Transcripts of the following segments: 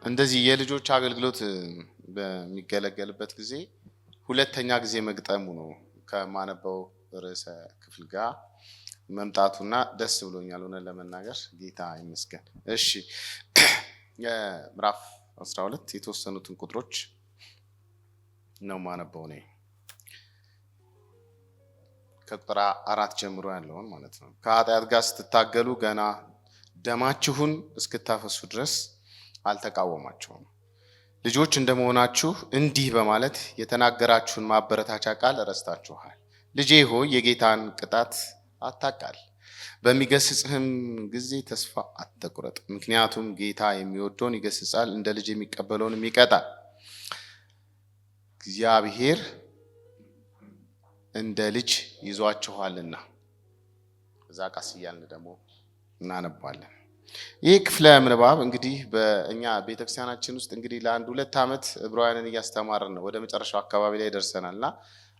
እንደዚህ የልጆች አገልግሎት በሚገለገልበት ጊዜ ሁለተኛ ጊዜ መግጠሙ ነው ከማነበው ርዕሰ ክፍል ጋር መምጣቱና ደስ ብሎኛል ሆነ ለመናገር ጌታ ይመስገን። እሺ ምዕራፍ 12 የተወሰኑትን ቁጥሮች ነው ማነበው ነው ከቁጥር 4 ጀምሮ ያለውን ማለት ነው። ከኃጢአት ጋር ስትታገሉ ገና ደማችሁን እስክታፈሱ ድረስ አልተቃወማችሁም። ልጆች እንደመሆናችሁ እንዲህ በማለት የተናገራችሁን ማበረታቻ ቃል ረስታችኋል። ልጄ ሆይ የጌታን ቅጣት አታቃል፣ በሚገስጽህም ጊዜ ተስፋ አትቁረጥ። ምክንያቱም ጌታ የሚወደውን ይገስጻል፣ እንደ ልጅ የሚቀበለውንም ይቀጣል። እግዚአብሔር እንደ ልጅ ይዟችኋልና። እዛ ቃስ እያልን ደግሞ እናነባለን። ይህ ክፍለ ምንባብ እንግዲህ በእኛ ቤተክርስቲያናችን ውስጥ እንግዲህ ለአንድ 2 ዓመት ዕብራውያንን እያስተማርን ነው። ወደ መጨረሻው አካባቢ ላይ ደርሰናልና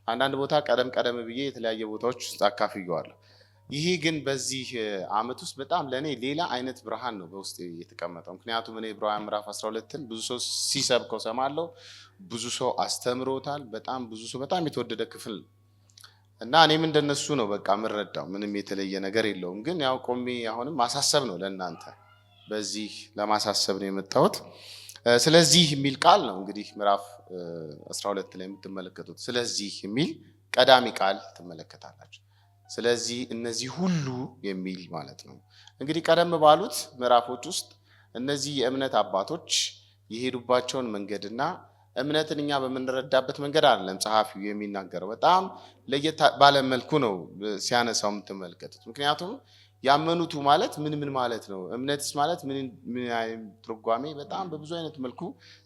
አንዳንድ ቦታ ቀደም ብዬ የተለያየ ቦታዎች ውስጥ አካፍየዋለሁ። ይሄ ግን በዚህ ዓመት ውስጥ በጣም ለኔ ሌላ አይነት ብርሃን ነው በውስጥ የተቀመጠው። ምክንያቱም እኔ ዕብራውያን ምዕራፍ 12ን ብዙ ሰው ሲሰብከው ሰማለሁ፣ ብዙ ሰው አስተምሮታል። ብዙ ሰው በጣም የተወደደ ክፍል እና እኔም እንደነሱ ነው በቃ ምረዳው። ምንም የተለየ ነገር የለውም። ግን ያው ቆሜ አሁንም ማሳሰብ ነው ለእናንተ፣ በዚህ ለማሳሰብ ነው የመጣሁት። ስለዚህ የሚል ቃል ነው እንግዲህ ምዕራፍ 12 ላይ የምትመለከቱት። ስለዚህ የሚል ቀዳሚ ቃል ትመለከታላችሁ። ስለዚህ እነዚህ ሁሉ የሚል ማለት ነው። እንግዲህ ቀደም ባሉት ምዕራፎች ውስጥ እነዚህ የእምነት አባቶች የሄዱባቸውን መንገድና እምነትን እኛ በምንረዳበት መንገድ አይደለም ጸሐፊው የሚናገረው። በጣም ለየት ባለ መልኩ ነው ሲያነሳው የምትመለከቱት። ምክንያቱም ያመኑቱ ማለት ምን ማለት ነው፣ እምነትስ ማለት ምን አይነት ትርጓሜ በጣም በብዙ አይነት መልኩ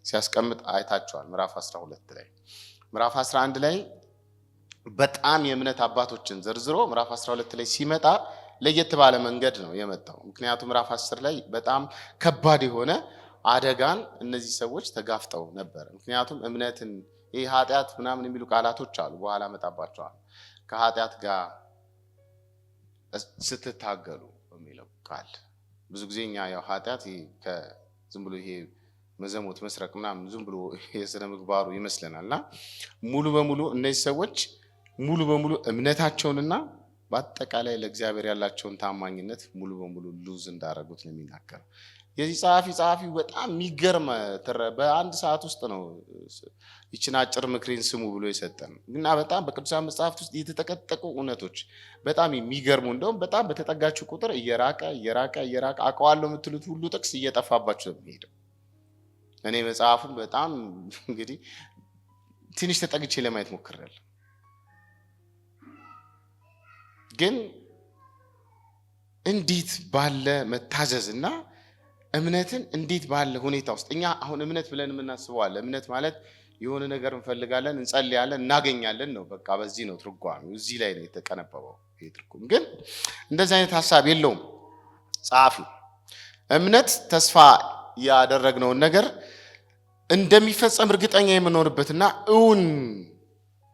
ሲያስቀምጥ አይታችኋል። ምዕራፍ 12 ላይ ምዕራፍ 11 ላይ በጣም የእምነት አባቶችን ዘርዝሮ ምዕራፍ 12 ላይ ሲመጣ ለየት ባለ መንገድ ነው የመጣው። ምክንያቱም ምዕራፍ 10 ላይ በጣም ከባድ የሆነ አደጋን እነዚህ ሰዎች ተጋፍጠው ነበር። ምክንያቱም እምነትን ይሄ ኃጢአት ምናምን የሚሉ ቃላቶች አሉ፣ በኋላ መጣባቸዋል። ከኃጢአት ጋር ስትታገሉ የሚለው ቃል ብዙ ጊዜኛ ያው ኃጢአት ዝም ብሎ ይሄ መዘሞት መስረቅ ምናምን ዝም ብሎ የሥነ ምግባሩ ይመስለናልና ሙሉ በሙሉ እነዚህ ሰዎች ሙሉ በሙሉ እምነታቸውንና በአጠቃላይ ለእግዚአብሔር ያላቸውን ታማኝነት ሙሉ በሙሉ ሉዝ እንዳደረጉት ነው የሚናገረው። የዚህ ጸሐፊ በጣም የሚገርም በአንድ ሰዓት ውስጥ ነው ይችን አጭር ምክሬን ስሙ ብሎ የሰጠን እና በጣም በቅዱሳን መጽሐፍት ውስጥ የተጠቀጠቁ እውነቶች በጣም የሚገርሙ፣ እንደውም በጣም በተጠጋችሁ ቁጥር እየራቀ አውቀዋለሁ የምትሉት ሁሉ ጥቅስ እየጠፋባችሁ ነው የሚሄደው። እኔ መጽሐፉን በጣም እንግዲህ ትንሽ ተጠግቼ ለማየት ሞክሬያለሁ። ግን እንዴት ባለ መታዘዝና እምነትን እንዴት ባለ ሁኔታ ውስጥ እኛ አሁን እምነት ብለን የምናስበዋለን። እምነት ማለት የሆነ ነገር እንፈልጋለን፣ እንጸልያለን፣ እናገኛለን ነው። በቃ በዚህ ነው ትርጓሜው፣ እዚህ ላይ ነው የተቀነበበው ይሄ ትርጉም። ግን እንደዚህ አይነት ሐሳብ የለውም ጸሐፊው። እምነት ተስፋ ያደረግነውን ነገር እንደሚፈጸም እርግጠኛ የምንሆንበትና እውን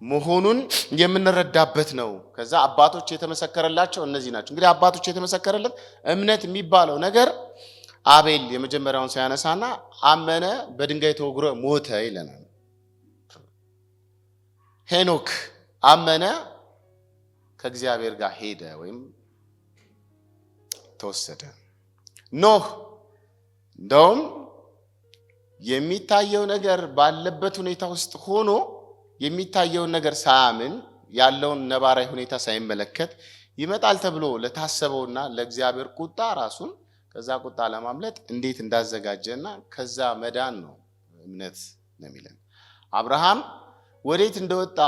መሆኑን የምንረዳበት ነው። ከዛ አባቶች የተመሰከረላቸው እነዚህ ናቸው። እንግዲህ አባቶች የተመሰከረለት እምነት የሚባለው ነገር አቤል የመጀመሪያውን ሲያነሳና አመነ፣ በድንጋይ ተወግሮ ሞተ ይለናል። ሄኖክ አመነ፣ ከእግዚአብሔር ጋር ሄደ ወይም ተወሰደ። ኖህ እንደውም የሚታየው ነገር ባለበት ሁኔታ ውስጥ ሆኖ የሚታየውን ነገር ሳያምን ያለውን ነባራዊ ሁኔታ ሳይመለከት ይመጣል ተብሎ ለታሰበውና ለእግዚአብሔር ቁጣ ራሱን ከዛ ቁጣ ለማምለጥ እንዴት እንዳዘጋጀና ከዛ መዳን ነው እምነት ነው የሚለን። አብርሃም ወዴት እንደወጣ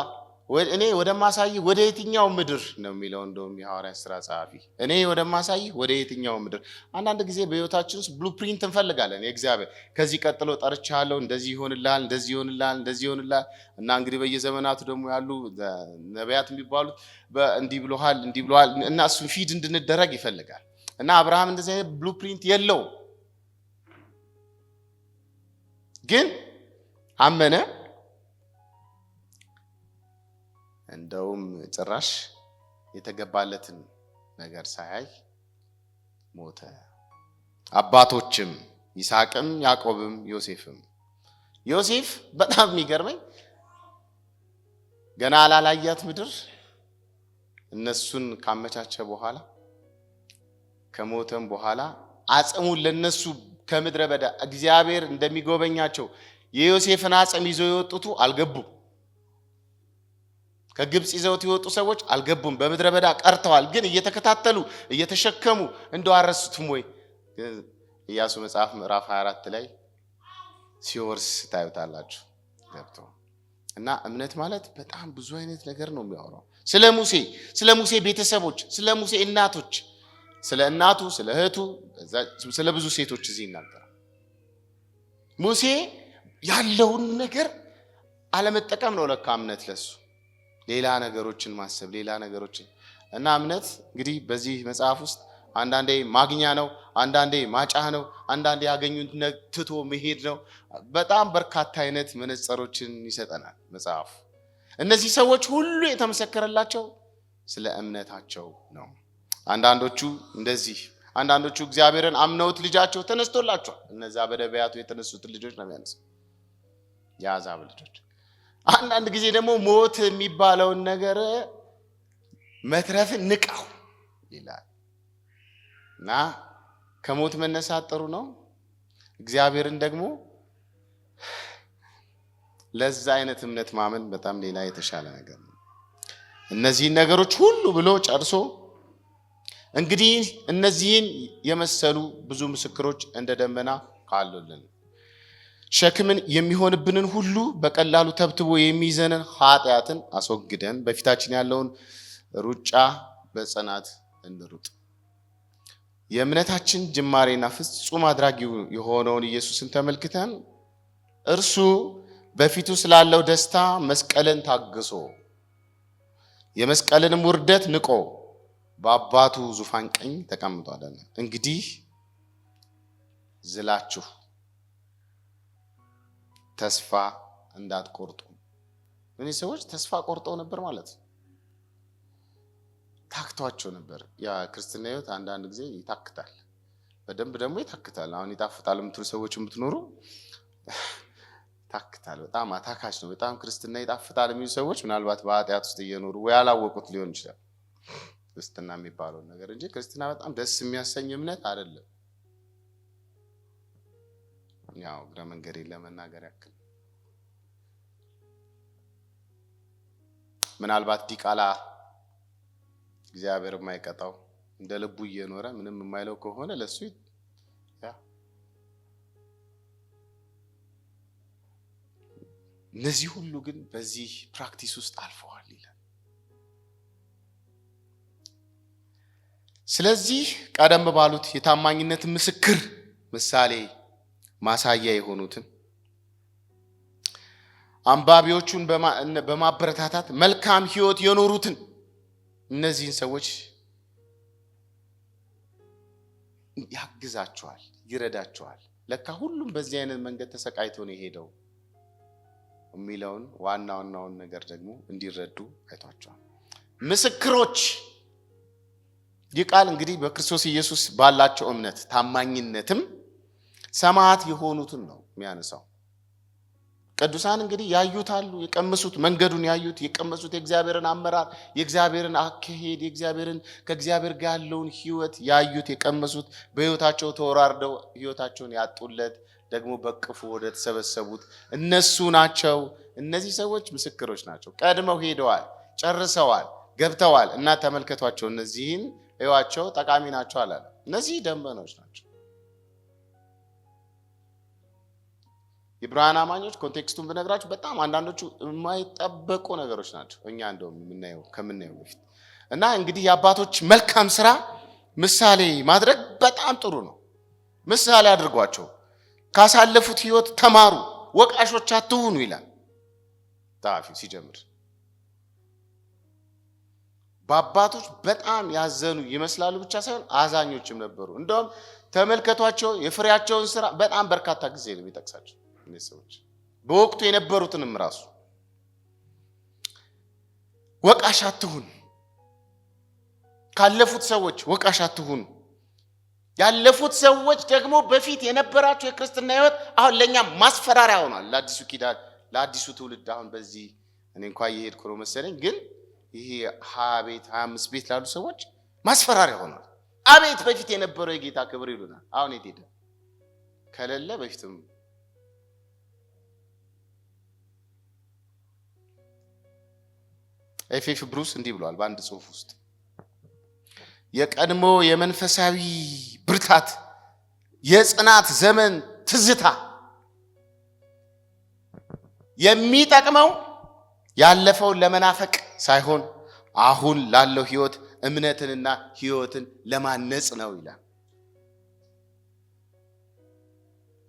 እኔ ወደማሳይ ወደ የትኛው ምድር ነው የሚለው። እንደውም የሐዋርያት ሥራ ጸሐፊ እኔ ወደማሳይ ወደ የትኛው ምድር። አንዳንድ ጊዜ በህይወታችን ውስጥ ብሉፕሪንት እንፈልጋለን የእግዚአብሔር። ከዚህ ቀጥሎ ጠርቻለሁ፣ እንደዚህ ይሆንልሃል፣ እንደዚህ ይሆንልሃል፣ እንደዚህ ይሆንልሃል። እና እንግዲህ በየዘመናቱ ደግሞ ያሉ ነቢያት የሚባሉት እንዲህ ብለዋል እና እሱን ፊድ እንድንደረግ ይፈልጋል። እና አብርሃም እንደዚህ አይነት ብሉፕሪንት የለውም። ግን አመነ፣ እንደውም ጭራሽ የተገባለትን ነገር ሳያይ ሞተ። አባቶችም ይስሐቅም ያዕቆብም ዮሴፍም። ዮሴፍ በጣም የሚገርመኝ ገና ላላያት ምድር እነሱን ካመቻቸ በኋላ ከሞተም በኋላ አጽሙን ለነሱ ከምድረ በዳ እግዚአብሔር እንደሚጎበኛቸው የዮሴፍን አጽም ይዘው የወጡት አልገቡም። ከግብጽ ይዘውት የወጡ ሰዎች አልገቡም። በምድረ በዳ ቀርተዋል። ግን እየተከታተሉ እየተሸከሙ እንደው አረሱትም ወይ? ኢያሱ መጽሐፍ ምዕራፍ 24 ላይ ሲወርስ ታዩታላችሁ ገብቶ እና እምነት ማለት በጣም ብዙ አይነት ነገር ነው የሚያወራው። ስለ ሙሴ ቤተሰቦች፣ ስለ ሙሴ እናቶች፣ ስለ እናቱ፣ ስለ እህቱ፣ ስለ ብዙ ሴቶች እዚህ ይናገራል። ሙሴ ያለውን ነገር አለመጠቀም ነው ለካ እምነት ለሱ ሌላ ነገሮችን ማሰብ ሌላ ነገሮችን እና እምነት እንግዲህ በዚህ መጽሐፍ ውስጥ አንዳንዴ ማግኛ ነው፣ አንዳንዴ ማጫህ ነው፣ አንዳንዴ ያገኙት ትቶ መሄድ ነው። በጣም በርካታ አይነት መነጽሮችን ይሰጠናል መጽሐፉ። እነዚህ ሰዎች ሁሉ የተመሰከረላቸው ስለ እምነታቸው ነው። አንዳንዶቹ እግዚአብሔርን አምነውት ልጃቸው ተነስቶላቸዋል። እነዛ በነቢያቱ የተነሱት ልጆች ነው የሚያነሳው የአሕዛብ ልጆች። አንዳንድ ጊዜ ደግሞ ሞት የሚባለውን ነገር መትረፍን ንቃው ይላል እና ከሞት መነሳት ጥሩ ነው። እግዚአብሔርን ደግሞ ለዛ አይነት እምነት ማመን በጣም ሌላ የተሻለ ነገር ነው። እነዚህን ነገሮች ሁሉ ብሎ ጨርሶ እንግዲህ እነዚህን የመሰሉ ብዙ ምስክሮች እንደ ደመና ካሉልን ሸክምን የሚሆንብንን ሁሉ በቀላሉ ተብትቦ የሚይዘንን ኃጢአትን አስወግደን በፊታችን ያለውን ሩጫ በጽናት እንሩጥ። የእምነታችን ጅማሬና ፍጹም አድራጊው የሆነውን ኢየሱስን ተመልክተን እርሱ በፊቱ ስላለው ደስታ መስቀልን ታግሶ የመስቀልንም ውርደት ንቆ በአባቱ ዙፋን ቀኝ ተቀምጧል። እንግዲህ ዝላችሁ ተስፋ እንዳትቆርጡ። እነዚህ ሰዎች ተስፋ ቆርጠው ነበር ማለት ነው። ታክቷቸው ነበር። ያ ክርስትና ህይወት አንዳንድ ጊዜ ይታክታል፣ በደንብ ደግሞ ይታክታል። አሁን ይጣፍጣል የምትሉ ሰዎች የምትኖሩ ይታክታል። በጣም አታካች ነው። በጣም ክርስትና ይጣፍጣል የሚሉ ሰዎች ምናልባት በኃጢአት ውስጥ እየኖሩ ወይ ያላወቁት ሊሆን ይችላል ክርስትና የሚባለው ነገር እንጂ ክርስትና በጣም ደስ የሚያሰኝ እምነት አይደለም። ያው እግረ መንገዴን ለመናገር ያክል ምናልባት ዲቃላ እግዚአብሔር የማይቀጣው እንደ ልቡ እየኖረ ምንም የማይለው ከሆነ ለሱ እነዚህ ሁሉ ግን በዚህ ፕራክቲስ ውስጥ አልፈዋል ይላል። ስለዚህ ቀደም ባሉት የታማኝነት ምስክር ምሳሌ ማሳያ የሆኑትን አንባቢዎቹን በማበረታታት መልካም ህይወት የኖሩትን እነዚህን ሰዎች ያግዛቸዋል፣ ይረዳቸዋል። ለካ ሁሉም በዚህ አይነት መንገድ ተሰቃይቶ ነው የሄደው የሚለውን ዋናውን ነገር ደግሞ እንዲረዱ አይቷቸዋል። ምስክሮች ይህ ቃል እንግዲህ በክርስቶስ ኢየሱስ ባላቸው እምነት ታማኝነትም ሰማዕት የሆኑትን ነው የሚያነሳው። ቅዱሳን እንግዲህ ያዩታሉ፣ የቀመሱት መንገዱን ያዩት የቀመሱት የእግዚአብሔርን አመራር፣ የእግዚአብሔርን አካሄድ፣ ከእግዚአብሔር ጋር ያለውን ህይወት ያዩት የቀመሱት በህይወታቸው ተወራርደው ህይወታቸውን ያጡለት ደግሞ በቅፉ ወደ ተሰበሰቡት እነሱ ናቸው። እነዚህ ሰዎች ምስክሮች ናቸው። ቀድመው ሄደዋል፣ ጨርሰዋል፣ ገብተዋል እና ተመልከቷቸው። እነዚህን ህይዋቸው ጠቃሚ ናቸው አላለ። እነዚህ ደንበኖች ናቸው። የብርሃን አማኞች ኮንቴክስቱን ብነግራችሁ በጣም አንዳንዶቹ የማይጠበቁ ነገሮች ናቸው እኛ እንደውም ከምናየው በፊት እና እንግዲህ የአባቶች መልካም ስራ ምሳሌ ማድረግ በጣም ጥሩ ነው። ምሳሌ አድርጓቸው፣ ካሳለፉት ህይወት ተማሩ፣ ወቃሾች አትሁኑ ይላል ጸሐፊው ሲጀምር። በአባቶች በጣም ያዘኑ ይመስላሉ ብቻ ሳይሆን አዛኞችም ነበሩ። እንደውም ተመልከቷቸው፣ የፍሬያቸውን ስራ በጣም በርካታ ጊዜ ነው የሚጠቅሳቸው። እነዚህ ሰዎች በወቅቱ የነበሩትንም ራሱ ወቃሽ አትሁን፣ ካለፉት ሰዎች ወቃሽ አትሁን፣ ያለፉት ሰዎች ደግሞ በፊት የነበራቸው የክርስትና ህይወት አሁን ለኛ ማስፈራሪያ ሆኗል። ለአዲሱ ኪዳን ለአዲሱ ትውልድ አሁን በዚህ እኔ እንኳን እየሄድኩ ነው መሰለኝ፣ ግን ይሄ 20 ቤት 25 ቤት ላሉ ሰዎች ማስፈራሪያ ሆኗል። አቤት በፊት የነበረው የጌታ ክብር ይሉናል። አሁን የት ሄደ? ከሌለ በፊትም ኤፌፍ ብሩስ እንዲህ ብሏል በአንድ ጽሑፍ ውስጥ የቀድሞ የመንፈሳዊ ብርታት የጽናት ዘመን ትዝታ የሚጠቅመው ያለፈውን ለመናፈቅ ሳይሆን አሁን ላለው ህይወት እምነትንና ህይወትን ለማነጽ ነው ይላል።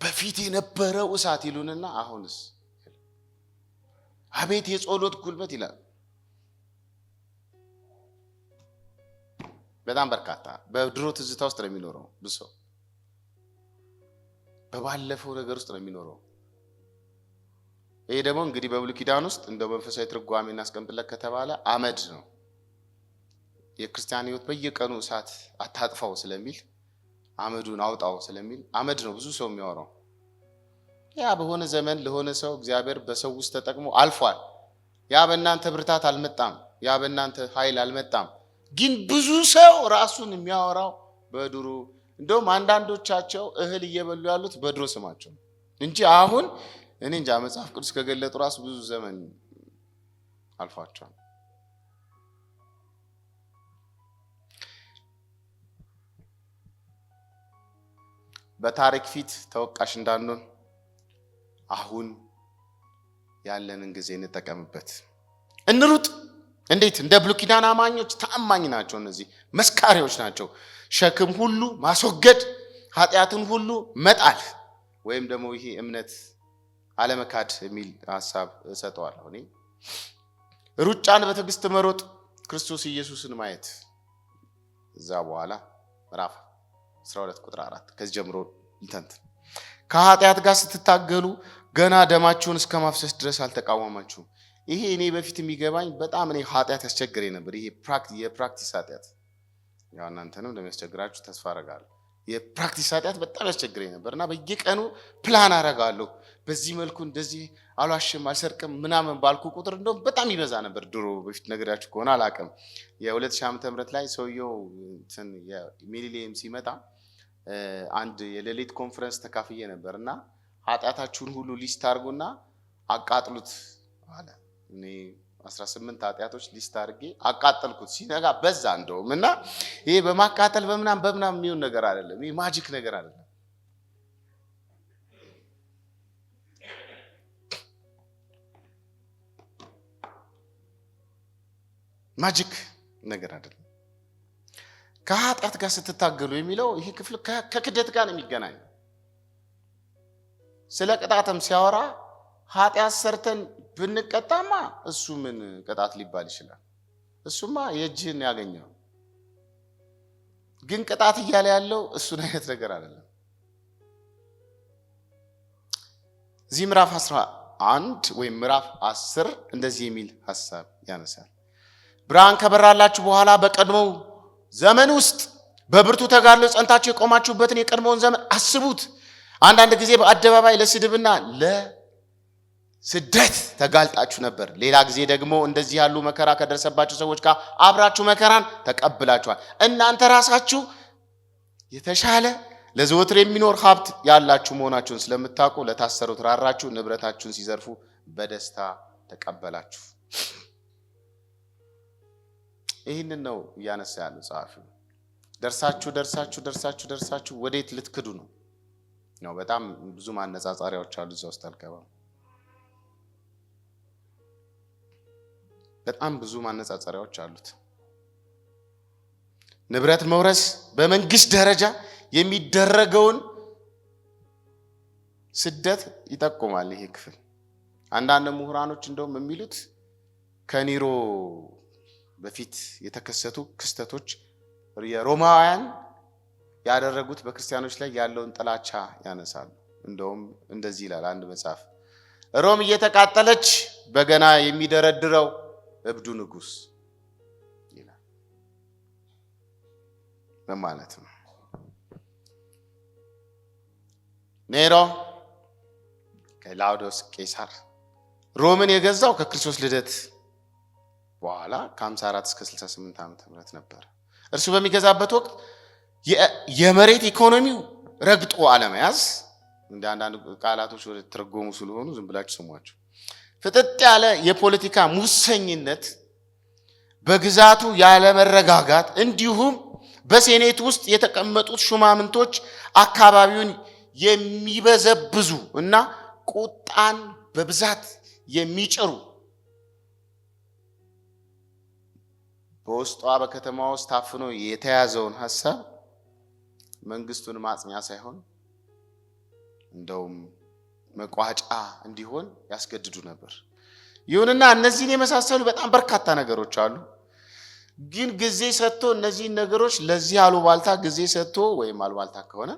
በፊት የነበረው እሳት ይሉንና አሁንስ አቤት የጸሎት ጉልበት ይላል። በጣም በርካታ በድሮ ትዝታ ውስጥ ነው የሚኖረው ብዙ ሰው፣ በባለፈው ነገር ውስጥ ነው የሚኖረው። ይሄ ደግሞ እንግዲህ በብሉይ ኪዳን ውስጥ እንደ መንፈሳዊ ትርጓሜ እናስቀምጥለት ከተባለ አመድ ነው። የክርስቲያን ህይወት በየቀኑ እሳት አታጥፋው ስለሚል አመዱን አውጣው ስለሚል አመድ ነው ብዙ ሰው የሚያወራው። ያ በሆነ ዘመን ለሆነ ሰው እግዚአብሔር በሰው ውስጥ ተጠቅሞ አልፏል። ያ በእናንተ ብርታት አልመጣም፣ ያ በእናንተ ኃይል አልመጣም። ግን ብዙ ሰው ራሱን የሚያወራው በድሮ እንደውም አንዳንዶቻቸው እህል እየበሉ ያሉት በድሮ ስማቸው እንጂ አሁን እኔ እንጃ መጽሐፍ ቅዱስ ከገለጡ ራሱ ብዙ ዘመን አልፏቸዋል። በታሪክ ፊት ተወቃሽ እንዳንሆን አሁን ያለንን ጊዜ እንጠቀምበት፣ እንሩጥ። እንዴት? እንደ ብሉይ ኪዳን አማኞች ተአማኝ ናቸው። እነዚህ መስካሪዎች ናቸው። ሸክም ሁሉ ማስወገድ፣ ኃጢአትን ሁሉ መጣል፣ ወይም ደግሞ ይሄ እምነት አለመካድ የሚል ሐሳብ እሰጠዋለሁ። እኔ ሩጫን በትዕግስት መሮጥ፣ ክርስቶስ ኢየሱስን ማየት። እዛ በኋላ ምዕራፍ 12 ቁጥር 4 ከዚህ ጀምሮ እንተንት ከኃጢአት ጋር ስትታገሉ ገና ደማችሁን እስከ ማፍሰስ ድረስ አልተቃወማችሁም። ይሄ እኔ በፊት የሚገባኝ በጣም እኔ ኃጢአት ያስቸግረኝ ነበር። ይሄ የፕራክቲስ ኃጢአት ያው እናንተንም እንደሚያስቸግራችሁ ተስፋ አደርጋለሁ። የፕራክቲስ ኃጢአት በጣም ያስቸግረኝ ነበርና በየቀኑ ፕላን አደርጋለሁ። በዚህ መልኩ እንደዚህ አልዋሽም፣ አልሰርቅም ምናምን ባልኩ ቁጥር እንደውም በጣም ይበዛ ነበር። ድሮ በፊት ነገራችሁ ከሆነ አላውቅም። የ2000 ዓመተ ምህረት ላይ ሰውየው ሚሊኒየም ሲመጣ አንድ የሌሊት ኮንፈረንስ ተካፍዬ ነበርና ኃጢአታችሁን ሁሉ ሊስት አድርጉና አቃጥሉት አለ። እኔ 18 ኃጢአቶች ሊስት አድርጌ አቃጠልኩት። ሲነጋ በዛ እንደውም እና ይሄ በማቃጠል በምናም የሚሆን ነገር አይደለም። ይሄ ማጂክ ነገር አይደለም። ማጂክ ነገር አይደለም። ከኃጢአት ጋር ስትታገሉ የሚለው ይሄ ክፍል ከክደት ጋር ነው የሚገናኝ። ስለ ቅጣትም ሲያወራ ኃጢአት ሰርተን ብንቀጣማ እሱ ምን ቅጣት ሊባል ይችላል? እሱማ የእጅህን ያገኘው። ግን ቅጣት እያለ ያለው እሱን አይነት ነገር አይደለም። እዚህ ምዕራፍ 11 ወይም ምዕራፍ 10 እንደዚህ የሚል ሐሳብ ያነሳል። ብርሃን ከበራላችሁ በኋላ በቀድሞው ዘመን ውስጥ በብርቱ ተጋድሎ ጸንታችሁ የቆማችሁበትን የቀድሞውን ዘመን አስቡት። አንዳንድ ጊዜ በአደባባይ ለስድብና ለስደት ተጋልጣችሁ ነበር። ሌላ ጊዜ ደግሞ እንደዚህ ያሉ መከራ ከደረሰባችሁ ሰዎች ጋር አብራችሁ መከራን ተቀብላችኋል። እናንተ ራሳችሁ የተሻለ ለዘወትር የሚኖር ሀብት ያላችሁ መሆናችሁን ስለምታውቁ ለታሰሩት ራራችሁ፣ ንብረታችሁን ሲዘርፉ በደስታ ተቀበላችሁ። ይህንን ነው እያነሳ ያለው ጸሐፊው። ደርሳችሁ ወዴት ልትክዱ ነው? በጣም ብዙ ማነጻጸሪያዎች አሉ እዛ ውስጥ አልገባም። በጣም ብዙ ማነጻጸሪያዎች አሉት። ንብረት መውረስ በመንግስት ደረጃ የሚደረገውን ስደት ይጠቁማል ይሄ ክፍል። አንዳንድ ምሁራኖች እንደውም የሚሉት ከኒሮ በፊት የተከሰቱ ክስተቶች የሮማውያን ያደረጉት በክርስቲያኖች ላይ ያለውን ጥላቻ ያነሳሉ። እንደውም እንደዚህ ይላል አንድ መጽሐፍ፣ ሮም እየተቃጠለች በገና የሚደረድረው እብዱ ንጉስ ይላል። በማለት ነው ኔሮ ክላውዲዮስ ቄሳር ሮምን የገዛው ከክርስቶስ ልደት በኋላ ከ54 እስከ 68 ዓመተ ምህረት ነበር። እርሱ በሚገዛበት ወቅት የመሬት ኢኮኖሚው ረግጦ አለመያዝ እንደ አንዳንድ ቃላቶች ወደ ተረጎሙ ስለሆኑ ዝም ብላችሁ ስሟቸው። ፍጥጥ ያለ የፖለቲካ ሙሰኝነት፣ በግዛቱ ያለ መረጋጋት እንዲሁም በሴኔት ውስጥ የተቀመጡት ሹማምንቶች አካባቢውን የሚበዘብዙ እና ቁጣን በብዛት የሚጭሩ በውስጧ በከተማ ውስጥ ታፍኖ የተያዘውን ሐሳብ መንግስቱን ማጽኛ ሳይሆን እንደውም መቋጫ እንዲሆን ያስገድዱ ነበር። ይሁንና እነዚህን የመሳሰሉ በጣም በርካታ ነገሮች አሉ። ግን ጊዜ ሰጥቶ እነዚህን ነገሮች ለዚህ አሉባልታ ጊዜ ሰጥቶ ወይም አሉባልታ ከሆነ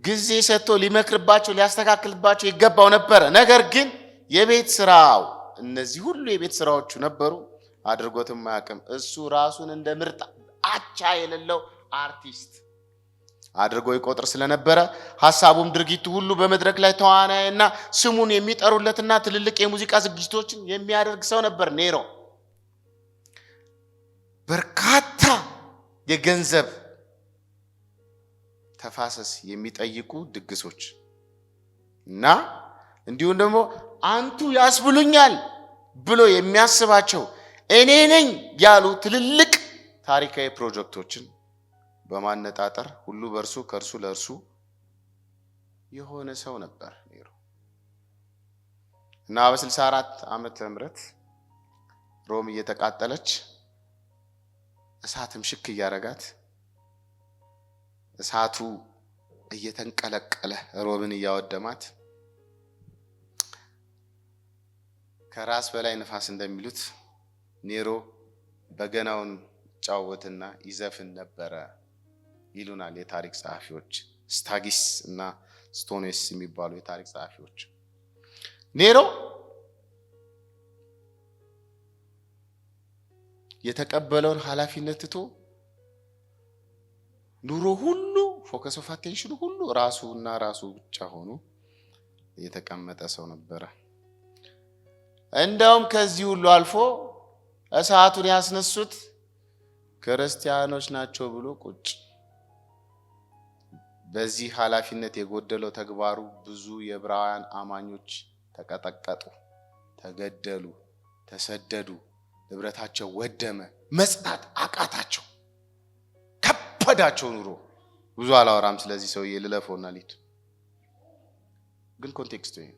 ጊዜ ሰጥቶ ሊመክርባቸው ሊያስተካክልባቸው ይገባው ነበር። ነገር ግን የቤት ስራው እነዚህ ሁሉ የቤት ስራዎቹ ነበሩ። አድርጎትም ማያውቅም። እሱ ራሱን እንደ ምርጥ አቻ የሌለው አርቲስት አድርጎ ይቆጥር ስለነበረ ሐሳቡም ድርጊቱ ሁሉ በመድረክ ላይ ተዋናይና ስሙን የሚጠሩለትና ትልልቅ የሙዚቃ ዝግጅቶችን የሚያደርግ ሰው ነበር ኔሮ። በርካታ የገንዘብ ተፋሰስ የሚጠይቁ ድግሶች እና እንዲሁም ደግሞ አንቱ ያስብሉኛል ብሎ የሚያስባቸው እኔ ነኝ ያሉ ትልልቅ ታሪካዊ ፕሮጀክቶችን በማነጣጠር ሁሉ በርሱ ከርሱ ለርሱ የሆነ ሰው ነበር ኔሮ። እና በ64 ዓመተ ምህረት ሮም እየተቃጠለች እሳትም ሽክ እያረጋት እሳቱ እየተንቀለቀለ ሮምን እያወደማት ከራስ በላይ ንፋስ እንደሚሉት ኔሮ በገናውን ጫወትና ይዘፍን ነበረ ይሉናል የታሪክ ጸሐፊዎች፣ ስታጊስ እና ስቶኔስ የሚባሉ የታሪክ ጸሐፊዎች። ኔሮ የተቀበለውን ኃላፊነት ትቶ ኑሮ ሁሉ ፎከስ ኦፍ አቴንሽኑ ሁሉ ራሱና ራሱ ብቻ ሆኖ የተቀመጠ ሰው ነበረ። እንደውም ከዚህ ሁሉ አልፎ እሳቱን ያስነሱት ክርስቲያኖች ናቸው ብሎ ቁጭ። በዚህ ኃላፊነት የጎደለው ተግባሩ ብዙ የዕብራውያን አማኞች ተቀጠቀጡ፣ ተገደሉ፣ ተሰደዱ፣ ንብረታቸው ወደመ፣ መጽናት አቃታቸው፣ ከበዳቸው ኑሮ። ብዙ አላወራም ስለዚህ ሰውዬ ልለፈውና ሊድ ግን ኮንቴክስቱ ይሄ።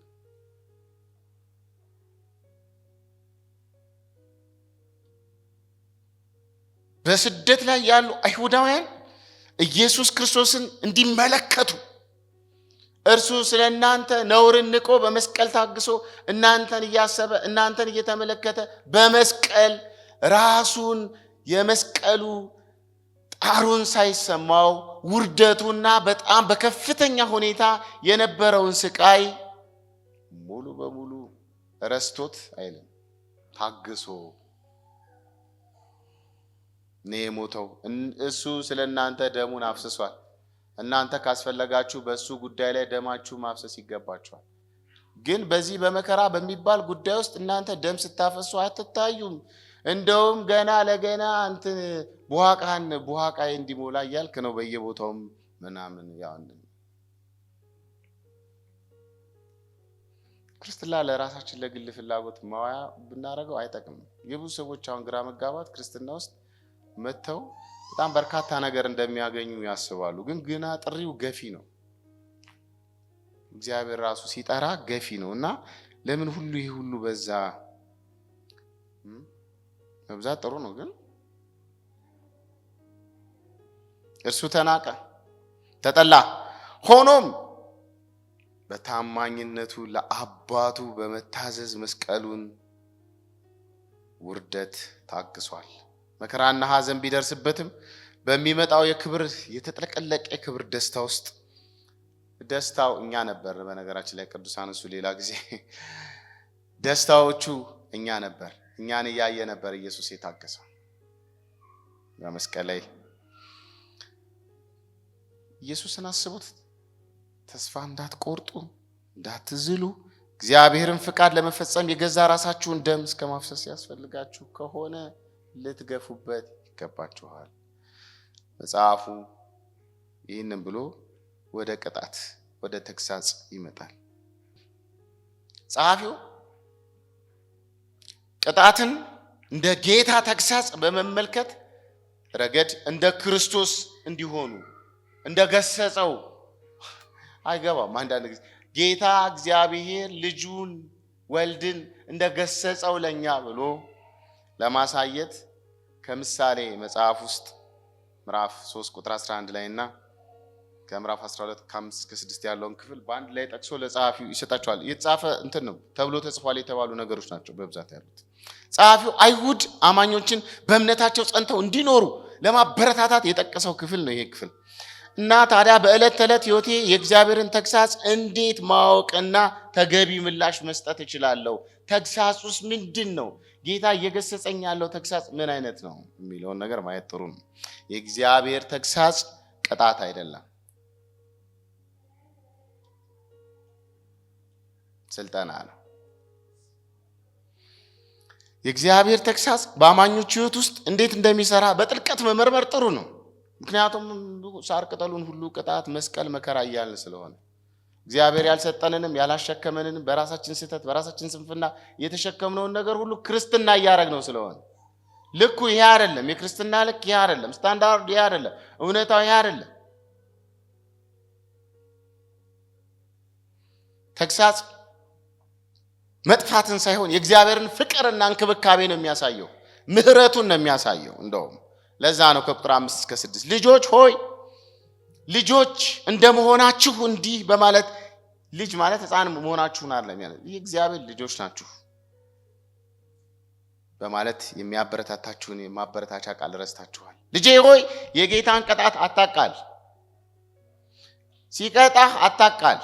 በስደት ላይ ያሉ አይሁዳውያን ኢየሱስ ክርስቶስን እንዲመለከቱ እርሱ ስለናንተ ነውርን ንቆ በመስቀል ታግሶ እናንተን እያሰበ እናንተን እየተመለከተ በመስቀል ራሱን የመስቀሉ ጣሩን ሳይሰማው ውርደቱና በጣም በከፍተኛ ሁኔታ የነበረውን ስቃይ ሙሉ በሙሉ ረስቶት አይልም፣ ታግሶ ነው የሞተው። እሱ ስለናንተ ደሙን አፍስሷል። እናንተ ካስፈለጋችሁ በሱ ጉዳይ ላይ ደማችሁ ማፍሰስ ይገባችኋል። ግን በዚህ በመከራ በሚባል ጉዳይ ውስጥ እናንተ ደም ስታፈሱ አትታዩም። እንደውም ገና ለገና እንትን ቡሃቃይ እንዲሞላ እያልክ ነው በየቦታውም ምናምን። ያው ክርስትና ለራሳችን ለግል ፍላጎት ማዋያ ብናረገው አይጠቅምም። የብዙ ሰዎች አሁን ግራ መጋባት ክርስትና ውስጥ መተው በጣም በርካታ ነገር እንደሚያገኙ ያስባሉ። ግን ግና ጥሪው ገፊ ነው። እግዚአብሔር ራሱ ሲጠራ ገፊ ነው እና ለምን ሁሉ ይሄ ሁሉ በዛ? መብዛት ጥሩ ነው፣ ግን እርሱ ተናቀ፣ ተጠላ። ሆኖም በታማኝነቱ ለአባቱ በመታዘዝ መስቀሉን ውርደት ታግሷል። መከራና ሐዘን ቢደርስበትም በሚመጣው የክብር የተጠለቀለቀ የክብር ደስታ ውስጥ ደስታው እኛ ነበር። በነገራችን ላይ ቅዱሳን እሱ ሌላ ጊዜ ደስታዎቹ እኛ ነበር። እኛን እያየ ነበር ኢየሱስ የታገሰው በመስቀል ላይ። ኢየሱስን አስቡት። ተስፋ እንዳትቆርጡ እንዳትዝሉ እግዚአብሔርን ፍቃድ ለመፈጸም የገዛ ራሳችሁን ደም እስከ ማፍሰስ ያስፈልጋችሁ ከሆነ ልትገፉበት ይገባችኋል። መጽሐፉ ይህንን ብሎ ወደ ቅጣት ወደ ተግሳጽ ይመጣል። ጸሐፊው ቅጣትን እንደ ጌታ ተግሳጽ በመመልከት ረገድ እንደ ክርስቶስ እንዲሆኑ እንደገሰጸው አይገባም። አንዳንድ ጊዜ ጌታ እግዚአብሔር ልጁን ወልድን እንደገሰጸው ለኛ ብሎ ለማሳየት ከምሳሌ መጽሐፍ ውስጥ ምዕራፍ 3 ቁጥር 11 ላይና ከምዕራፍ 12 ከ5 እስከ 6 ያለውን ክፍል በአንድ ላይ ጠቅሶ ለጸሐፊው ይሰጣቸዋል። የተጻፈ እንትን ነው ተብሎ ተጽፏል የተባሉ ነገሮች ናቸው በብዛት ያሉት። ጸሐፊው አይሁድ አማኞችን በእምነታቸው ጸንተው እንዲኖሩ ለማበረታታት የጠቀሰው ክፍል ነው ይሄ ክፍል። እና ታዲያ በዕለት ተዕለት ሕይወቴ የእግዚአብሔርን ተግሳጽ እንዴት ማወቅና ተገቢ ምላሽ መስጠት እችላለሁ? ተግሳጹስ ምንድን ነው? ጌታ እየገሰጸኝ ያለው ተግሳጽ ምን አይነት ነው የሚለውን ነገር ማየት ጥሩ ነው። የእግዚአብሔር ተግሳጽ ቅጣት አይደለም፣ ስልጠና ነው። የእግዚአብሔር ተግሳጽ በአማኞች ሕይወት ውስጥ እንዴት እንደሚሰራ በጥልቀት መመርመር ጥሩ ነው። ምክንያቱም ሳር ቅጠሉን ሁሉ ቅጣት፣ መስቀል፣ መከራ እያልን ስለሆነ እግዚአብሔር ያልሰጠንንም ያላሸከመንንም በራሳችን ስህተት በራሳችን ስንፍና የተሸከምነውን ነገር ሁሉ ክርስትና እያደረግነው ስለሆነ ልኩ ይሄ አይደለም። የክርስትና ልክ ይሄ አይደለም። ስታንዳርዱ ይሄ አይደለም። እውነታው ይሄ አይደለም። ተግሳጽ መጥፋትን ሳይሆን የእግዚአብሔርን ፍቅርና እንክብካቤ ነው የሚያሳየው። ምህረቱን ነው የሚያሳየው። እንደውም ለዛ ነው ከቁጥር 5 እስከ 6 ልጆች ሆይ ልጆች እንደመሆናችሁ እንዲህ በማለት ልጅ ማለት ሕፃን መሆናችሁን አይደለም ያለው። የእግዚአብሔር ልጆች ናችሁ በማለት የሚያበረታታችሁን የማበረታቻ ቃል ረስታችኋል። ልጄ ሆይ የጌታን ቅጣት አታቃል፣ ሲቀጣህ አታቃል፣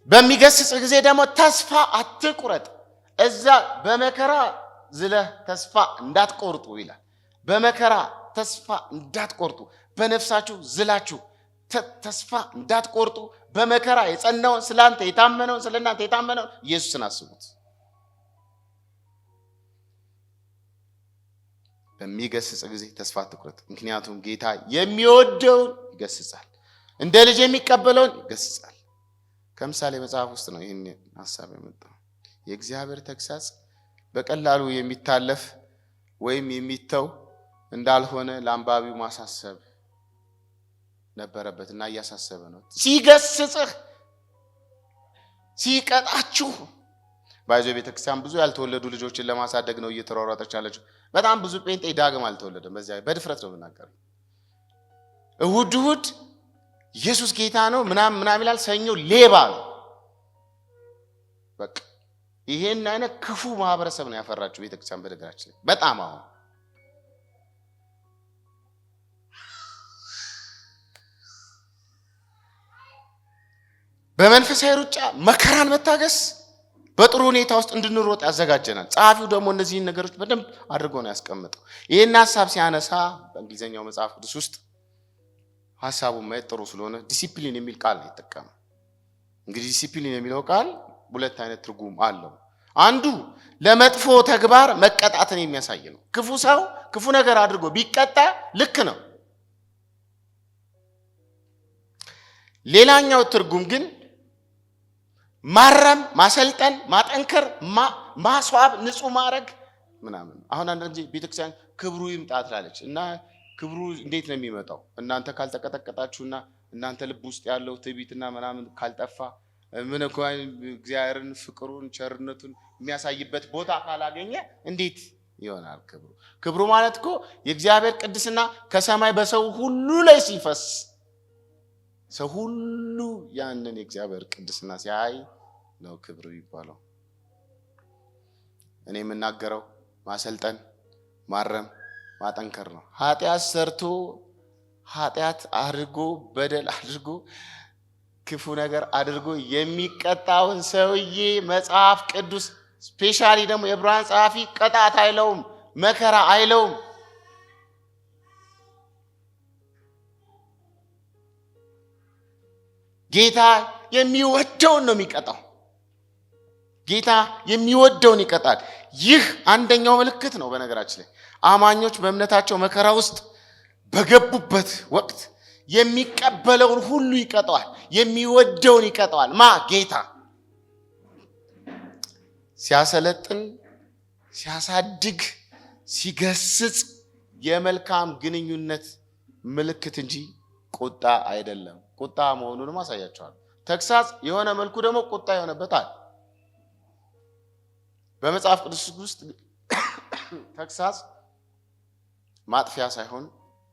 በሚገስጽ ጊዜ ደግሞ ተስፋ አትቁረጥ። እዛ በመከራ ዝለህ ተስፋ እንዳትቆርጡ ይላል። በመከራ ተስፋ እንዳትቆርጡ፣ በነፍሳችሁ ዝላችሁ ተስፋ እንዳትቆርጡ፣ በመከራ የጸናውን ስላንተ የታመነውን ስለናንተ የታመነውን ኢየሱስን አስቡት። በሚገስጽ ጊዜ ተስፋ አትቁረጥ፣ ምክንያቱም ጌታ የሚወደውን ይገስጻል፣ እንደ ልጅ የሚቀበለውን ይገስጻል። ከምሳሌ መጽሐፍ ውስጥ ነው ይህን ሐሳብ የመጣው። የእግዚአብሔር ተግሳጽ በቀላሉ የሚታለፍ ወይም የሚተው እንዳልሆነ ለአንባቢው ማሳሰብ ነበረበት እና እያሳሰበ ነው። ሲገስጽህ ሲቀጣችሁ ባይዞ ቤተክርስቲያን ብዙ ያልተወለዱ ልጆችን ለማሳደግ ነው እየተሯሯጠች ያለችው። በጣም ብዙ ጴንጤ ዳግም አልተወለደም። በዚያ በድፍረት ነው የምናገረው። እሁድ ኢየሱስ ጌታ ነው ምናምን ይላል፣ ሰኞ ሌባ ነው። በቃ ይሄን አይነት ክፉ ማህበረሰብ ነው ያፈራችው ቤተክርስቲያን በነገራችን ላይ በጣም አሁን በመንፈሳዊ ሩጫ መከራን መታገስ በጥሩ ሁኔታ ውስጥ እንድንሮጥ ያዘጋጀናል። ጸሐፊው ደግሞ እነዚህን ነገሮች በደንብ አድርጎ ነው ያስቀመጠው። ይሄን ሐሳብ ሲያነሳ በእንግሊዘኛው መጽሐፍ ቅዱስ ውስጥ ሐሳቡን ማየት ጥሩ ስለሆነ ዲሲፕሊን የሚል ቃል ነው የተጠቀመው። እንግዲህ ዲሲፕሊን የሚለው ቃል ሁለት አይነት ትርጉም አለው። አንዱ ለመጥፎ ተግባር መቀጣትን የሚያሳይ ነው። ክፉ ሰው ክፉ ነገር አድርጎ ቢቀጣ ልክ ነው። ሌላኛው ትርጉም ግን ማረም፣ ማሰልጠን፣ ማጠንከር፣ ማስዋብ፣ ንጹህ ማድረግ ምናምን። አሁን አንዳንድ ቤተክርስቲያን ክብሩ ይምጣ ትላለች እና ክብሩ እንዴት ነው የሚመጣው? እናንተ ካልተቀጠቀጣችሁና እናንተ ልብ ውስጥ ያለው ትዕቢትና ምናምን ካልጠፋ ምን እንኳን እግዚአብሔርን ፍቅሩን ቸርነቱን የሚያሳይበት ቦታ ካላገኘ እንዴት ይሆናል ክብሩ? ክብሩ ማለት እኮ የእግዚአብሔር ቅድስና ከሰማይ በሰው ሁሉ ላይ ሲፈስ ሰው ሁሉ ያንን የእግዚአብሔር ቅድስና ሲያይ ነው ክብሩ ይባላል። እኔ የምናገረው ማሰልጠን፣ ማረም፣ ማጠንከር ነው። ኃጢአት ሰርቶ ኃጢአት አድርጎ በደል አድርጎ ክፉ ነገር አድርጎ የሚቀጣውን ሰውዬ መጽሐፍ ቅዱስ ስፔሻሊ ደግሞ የዕብራውያን ጸሐፊ ቅጣት አይለውም፣ መከራ አይለውም። ጌታ የሚወደውን ነው የሚቀጣው። ጌታ የሚወደውን ይቀጣል። ይህ አንደኛው ምልክት ነው። በነገራችን ላይ አማኞች በእምነታቸው መከራ ውስጥ በገቡበት ወቅት የሚቀበለውን ሁሉ ይቀጣዋል። የሚወደውን ይቀጣዋል። ጌታ ሲያሰለጥን፣ ሲያሳድግ፣ ሲገስጽ የመልካም ግንኙነት ምልክት እንጂ ቁጣ አይደለም። ቁጣ መሆኑንም አሳያቸዋል። ተግሳጽ የሆነ መልኩ ደግሞ ቁጣ የሆነበታል። በመጽሐፍ ቅዱስ ውስጥ ተግሳጽ ማጥፊያ ሳይሆን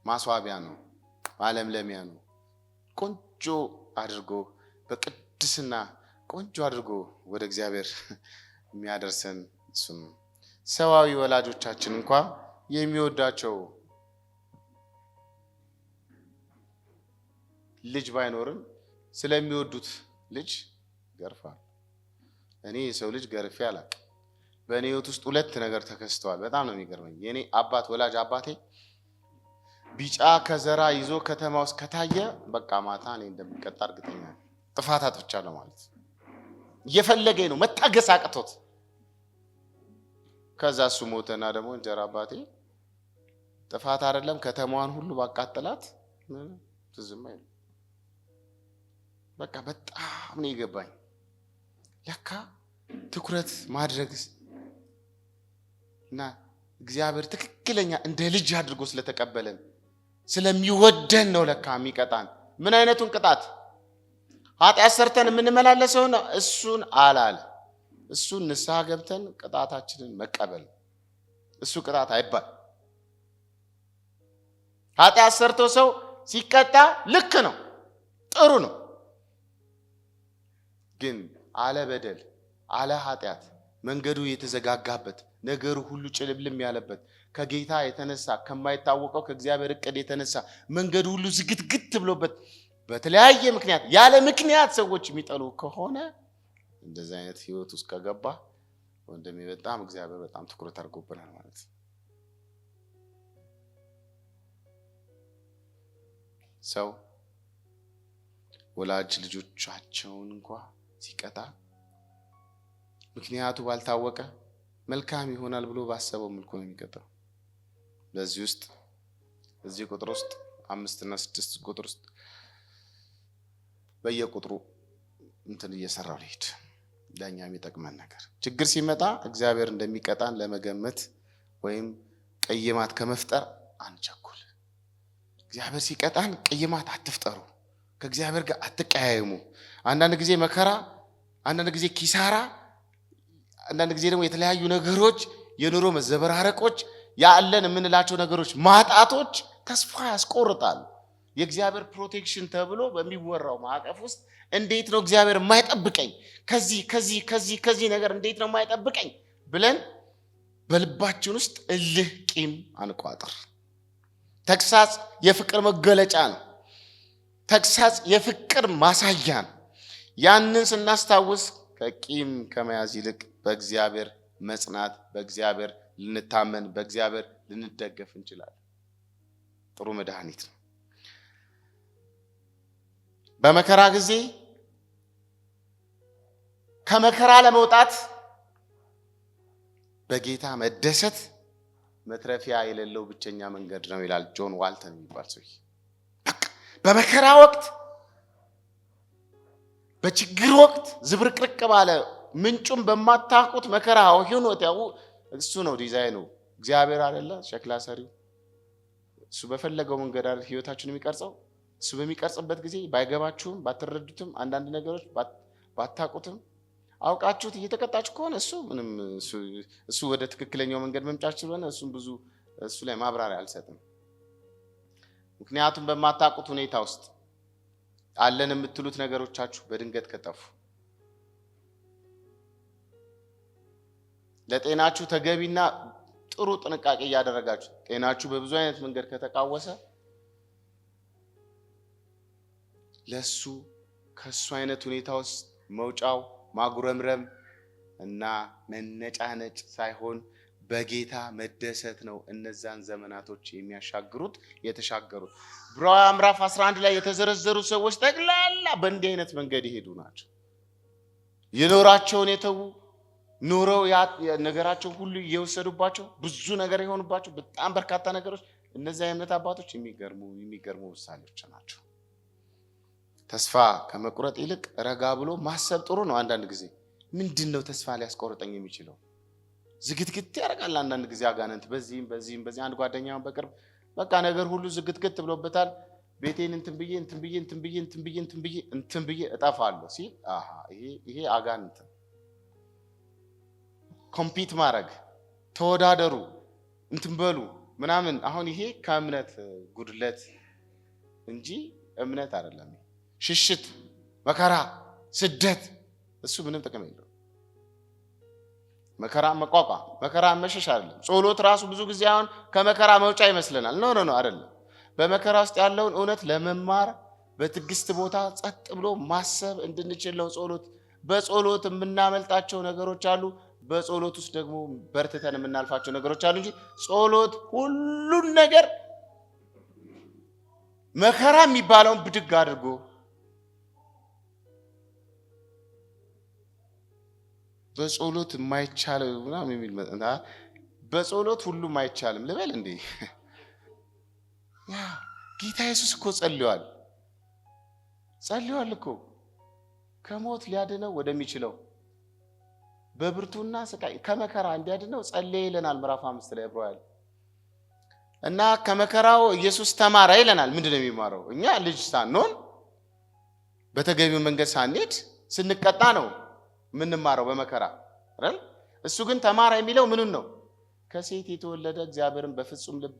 ማስዋቢያ ነው፣ ማለምለሚያ ነው። ቆንጆ አድርጎ በቅድስና ቆንጆ አድርጎ ወደ እግዚአብሔር የሚያደርሰን እሱ ነው። ሰዋዊ ወላጆቻችን እንኳን የሚወዳቸው ልጅ ባይኖርም ስለሚወዱት ልጅ ገርፋል። እኔ የሰው ልጅ ገርፌ አላውቅም። በእኔ ህይወት ውስጥ ሁለት ነገር ተከስተዋል። በጣም ነው የሚገርመኝ። የኔ አባት ወላጅ አባቴ ቢጫ ከዘራ ይዞ ከተማ ውስጥ ከታየ በቃ ማታ እኔ እንደሚቀጣ እርግጠኛ ነኝ። ጥፋት አጥፍቻለሁ ማለት እየፈለገኝ ነው፣ መታገስ አቅቶት። ከዛ እሱ ሞተና ደግሞ እንጀራ አባቴ ጥፋት አይደለም ከተማዋን ሁሉ ባቃጠላት ትዝም አይልም። በቃ በጣም ነው የገባኝ። ለካ ትኩረት ማድረግ እና እግዚአብሔር ትክክለኛ እንደ ልጅ አድርጎ ስለተቀበለን ስለሚወደን ነው ለካ የሚቀጣን። ምን አይነቱን ቅጣት? ኃጢአት ሰርተን የምንመላለሰው ነው እሱን አላለ። እሱን ንስሐ ገብተን ቅጣታችንን መቀበል። እሱ ቅጣት አይባል። ኃጢአት ሰርቶ ሰው ሲቀጣ ልክ ነው፣ ጥሩ ነው። ግን አለ በደል አለ ኃጢአት መንገዱ የተዘጋጋበት ነገሩ ሁሉ ጭልምልም ያለበት ከጌታ የተነሳ ከማይታወቀው ከእግዚአብሔር እቅድ የተነሳ መንገዱ ሁሉ ዝግትግት ብሎበት በተለያየ ምክንያት ያለ ምክንያት ሰዎች የሚጠሉ ከሆነ እንደዚህ አይነት ህይወት ውስጥ ከገባ ወንድሜ በጣም እግዚአብሔር በጣም ትኩረት አድርጎብናል ማለት ነው። ሰው ወላጅ ልጆቻቸውን እንኳን ሲቀጣ ምክንያቱ ባልታወቀ መልካም ይሆናል ብሎ ባሰበው መልኩ ነው የሚቀጣው። በዚህ ውስጥ እዚህ ቁጥር ውስጥ 5 እና 6 ቁጥር ውስጥ በየቁጥሩ እንትን እየሰራው ልሂድ። ለኛ የሚጠቅመን ነገር ችግር ሲመጣ እግዚአብሔር እንደሚቀጣን ለመገመት ወይም ቅይማት ከመፍጠር አንቸኩል። እግዚአብሔር ሲቀጣን ቅይማት አትፍጠሩ። ከእግዚአብሔር ጋር አትቀያየሙ። አንዳንድ ጊዜ መከራ፣ አንዳንድ ጊዜ ኪሳራ፣ አንዳንድ ጊዜ ደግሞ የተለያዩ ነገሮች የኑሮ መዘበራረቆች ያለን የምንላቸው ነገሮች ማጣቶች ተስፋ ያስቆርጣሉ። የእግዚአብሔር ፕሮቴክሽን ተብሎ በሚወራው ማዕቀፍ ውስጥ እንዴት ነው እግዚአብሔር የማይጠብቀኝ ከዚህ ነገር እንዴት ነው የማይጠብቀኝ ብለን በልባችን ውስጥ እልህ ቂም አንቋጥር። ተግሳጽ የፍቅር መገለጫ ነው። ተግሳጽ የፍቅር ማሳያ ነው። ያንን ስናስታውስ ከቂም ከመያዝ ይልቅ በእግዚአብሔር መጽናት፣ በእግዚአብሔር ልንታመን፣ በእግዚአብሔር ልንደገፍ እንችላለን። ጥሩ መድኃኒት ነው። በመከራ ጊዜ ከመከራ ለመውጣት በጌታ መደሰት መትረፊያ የሌለው ብቸኛ መንገድ ነው ይላል ጆን ዋልተን የሚባል ሰው። በመከራ ወቅት በችግር ወቅት ዝብርቅርቅ ባለ ምንጩም በማታውቁት መከራ ሆኖት ያው እሱ ነው ዲዛይኑ። እግዚአብሔር አይደለ ሸክላ ሰሪው። እሱ በፈለገው መንገድ አይደል ህይወታችንን የሚቀርጸው። እሱ በሚቀርጽበት ጊዜ ባይገባችሁም ባትረዱትም አንዳንድ ነገሮች ባታውቁትም አውቃችሁት እየተቀጣችሁ ከሆነ እሱ ምንም እሱ ወደ ትክክለኛው መንገድ መምጫችሁ ስለሆነ ብዙ እሱ ላይ ማብራሪያ አልሰጥም። ምክንያቱም በማታውቁት ሁኔታ ውስጥ አለን የምትሉት ነገሮቻችሁ በድንገት ከጠፉ፣ ለጤናችሁ ተገቢና ጥሩ ጥንቃቄ እያደረጋችሁ ጤናችሁ በብዙ አይነት መንገድ ከተቃወሰ ለሱ ከሱ አይነት ሁኔታ ውስጥ መውጫው ማጉረምረም እና መነጫነጭ ሳይሆን በጌታ መደሰት ነው እነዛን ዘመናቶች የሚያሻግሩት የተሻገሩት። ዕብራውያን ምዕራፍ 11 ላይ የተዘረዘሩ ሰዎች ጠቅላላ በእንዲህ አይነት መንገድ ይሄዱ ናቸው። የኖራቸውን የተዉ ኖረው ነገራቸውን ሁሉ እየወሰዱባቸው ብዙ ነገር የሆኑባቸው በጣም በርካታ ነገሮች እነዚያ የእምነት አባቶች የሚገርሙ ምሳሌዎች ናቸው። ተስፋ ከመቁረጥ ይልቅ ረጋ ብሎ ማሰብ ጥሩ ነው። አንዳንድ ጊዜ ምንድነው ተስፋ ሊያስቆርጠኝ የሚችለው? ዝግትግት ያደርጋል አንዳንድ ጊዜ አጋንንት። በዚህ አንድ ጓደኛውን በቅርብ በቃ ነገር ሁሉ ዝግትግት ብሎበታል። ቤቴን እንትን ብዬ እጠፋለሁ ሲል ይሄ አጋንንት። ኮምፒት ማድረግ ተወዳደሩ እንትን በሉ ምናምን። አሁን ይሄ ከእምነት ጉድለት እንጂ እምነት አይደለም። ሽሽት፣ መከራ፣ ስደት እሱ ምንም ጥቅም የለውም። መከራ መቋቋም፣ መከራ መሸሽ አይደለም። ጸሎት ራሱ ብዙ ጊዜ አሁን ከመከራ መውጫ ይመስለናል። ኖ አይደለም። በመከራ ውስጥ ያለውን እውነት ለመማር በትዕግስት ቦታ ጸጥ ብሎ ማሰብ እንድንችል ነው ጸሎት። በጸሎት የምናመልጣቸው ነገሮች አሉ፣ በጸሎት ውስጥ ደግሞ በርትተን የምናልፋቸው ነገሮች አሉ እንጂ ጸሎት ሁሉን ነገር መከራ የሚባለውን ብድግ አድርጎ በጸሎት የማይቻል ምናምን የሚል በጸሎት ሁሉም አይቻልም ልበል እንዴ? ያ ጌታ ኢየሱስ እኮ ጸልዮአል እኮ ከሞት ሊያድነው ወደሚችለው በብርቱና ስቃይ ከመከራ እንዲያድነው ጸለየ ይለናል ምዕራፍ 5 ላይ ዕብራውያን። እና ከመከራው ኢየሱስ ተማረ ይለናል። ምንድነው የሚማረው? እኛ ልጅ ሳንሆን በተገቢው መንገድ ሳንሄድ ስንቀጣ ነው ምንማረው በመከራ አይደል? እሱ ግን ተማረ የሚለው ምኑን ነው? ከሴት የተወለደ እግዚአብሔርን በፍጹም ልብ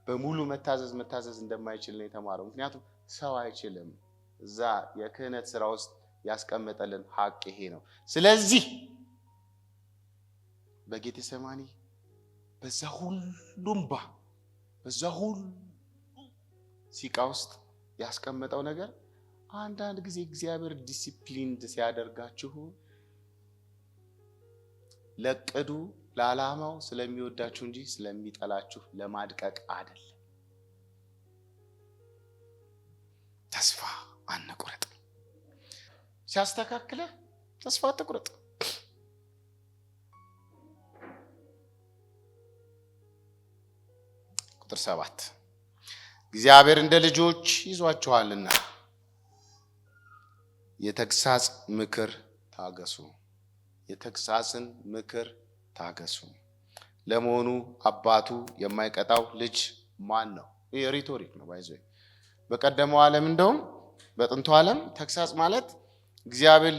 በሙሉ መታዘዝ እንደማይችል ነው የተማረው። ምክንያቱም ሰው አይችልም። እዛ የክህነት ስራ ውስጥ ያስቀመጠልን ሐቅ ይሄ ነው። ስለዚህ በጌቴሴማኒ በዛ ሁሉ ሲቃ ውስጥ ያስቀመጠው ነገር አንዳንድ ጊዜ እግዚአብሔር ዲሲፕሊንድ ሲያደርጋችሁ ለቅዱ ለዓላማው ስለሚወዳችሁ እንጂ ስለሚጠላችሁ ለማድቀቅ አይደለም። ተስፋ አንቁረጥ። ሲያስተካክለ ተስፋ አትቁረጥ። ቁጥር 7 እግዚአብሔር እንደ ልጆች ይዟችኋልና የተግሳጽ ምክር ታገሱ። የተግሳጽን ምክር ታገሱ። ለመሆኑ አባቱ የማይቀጣው ልጅ ማን ነው? ይሄ ሪቶሪክ ነው ባይዘ። በቀደመው ዓለም እንደውም በጥንቱ ዓለም ተግሳጽ ማለት እግዚአብሔር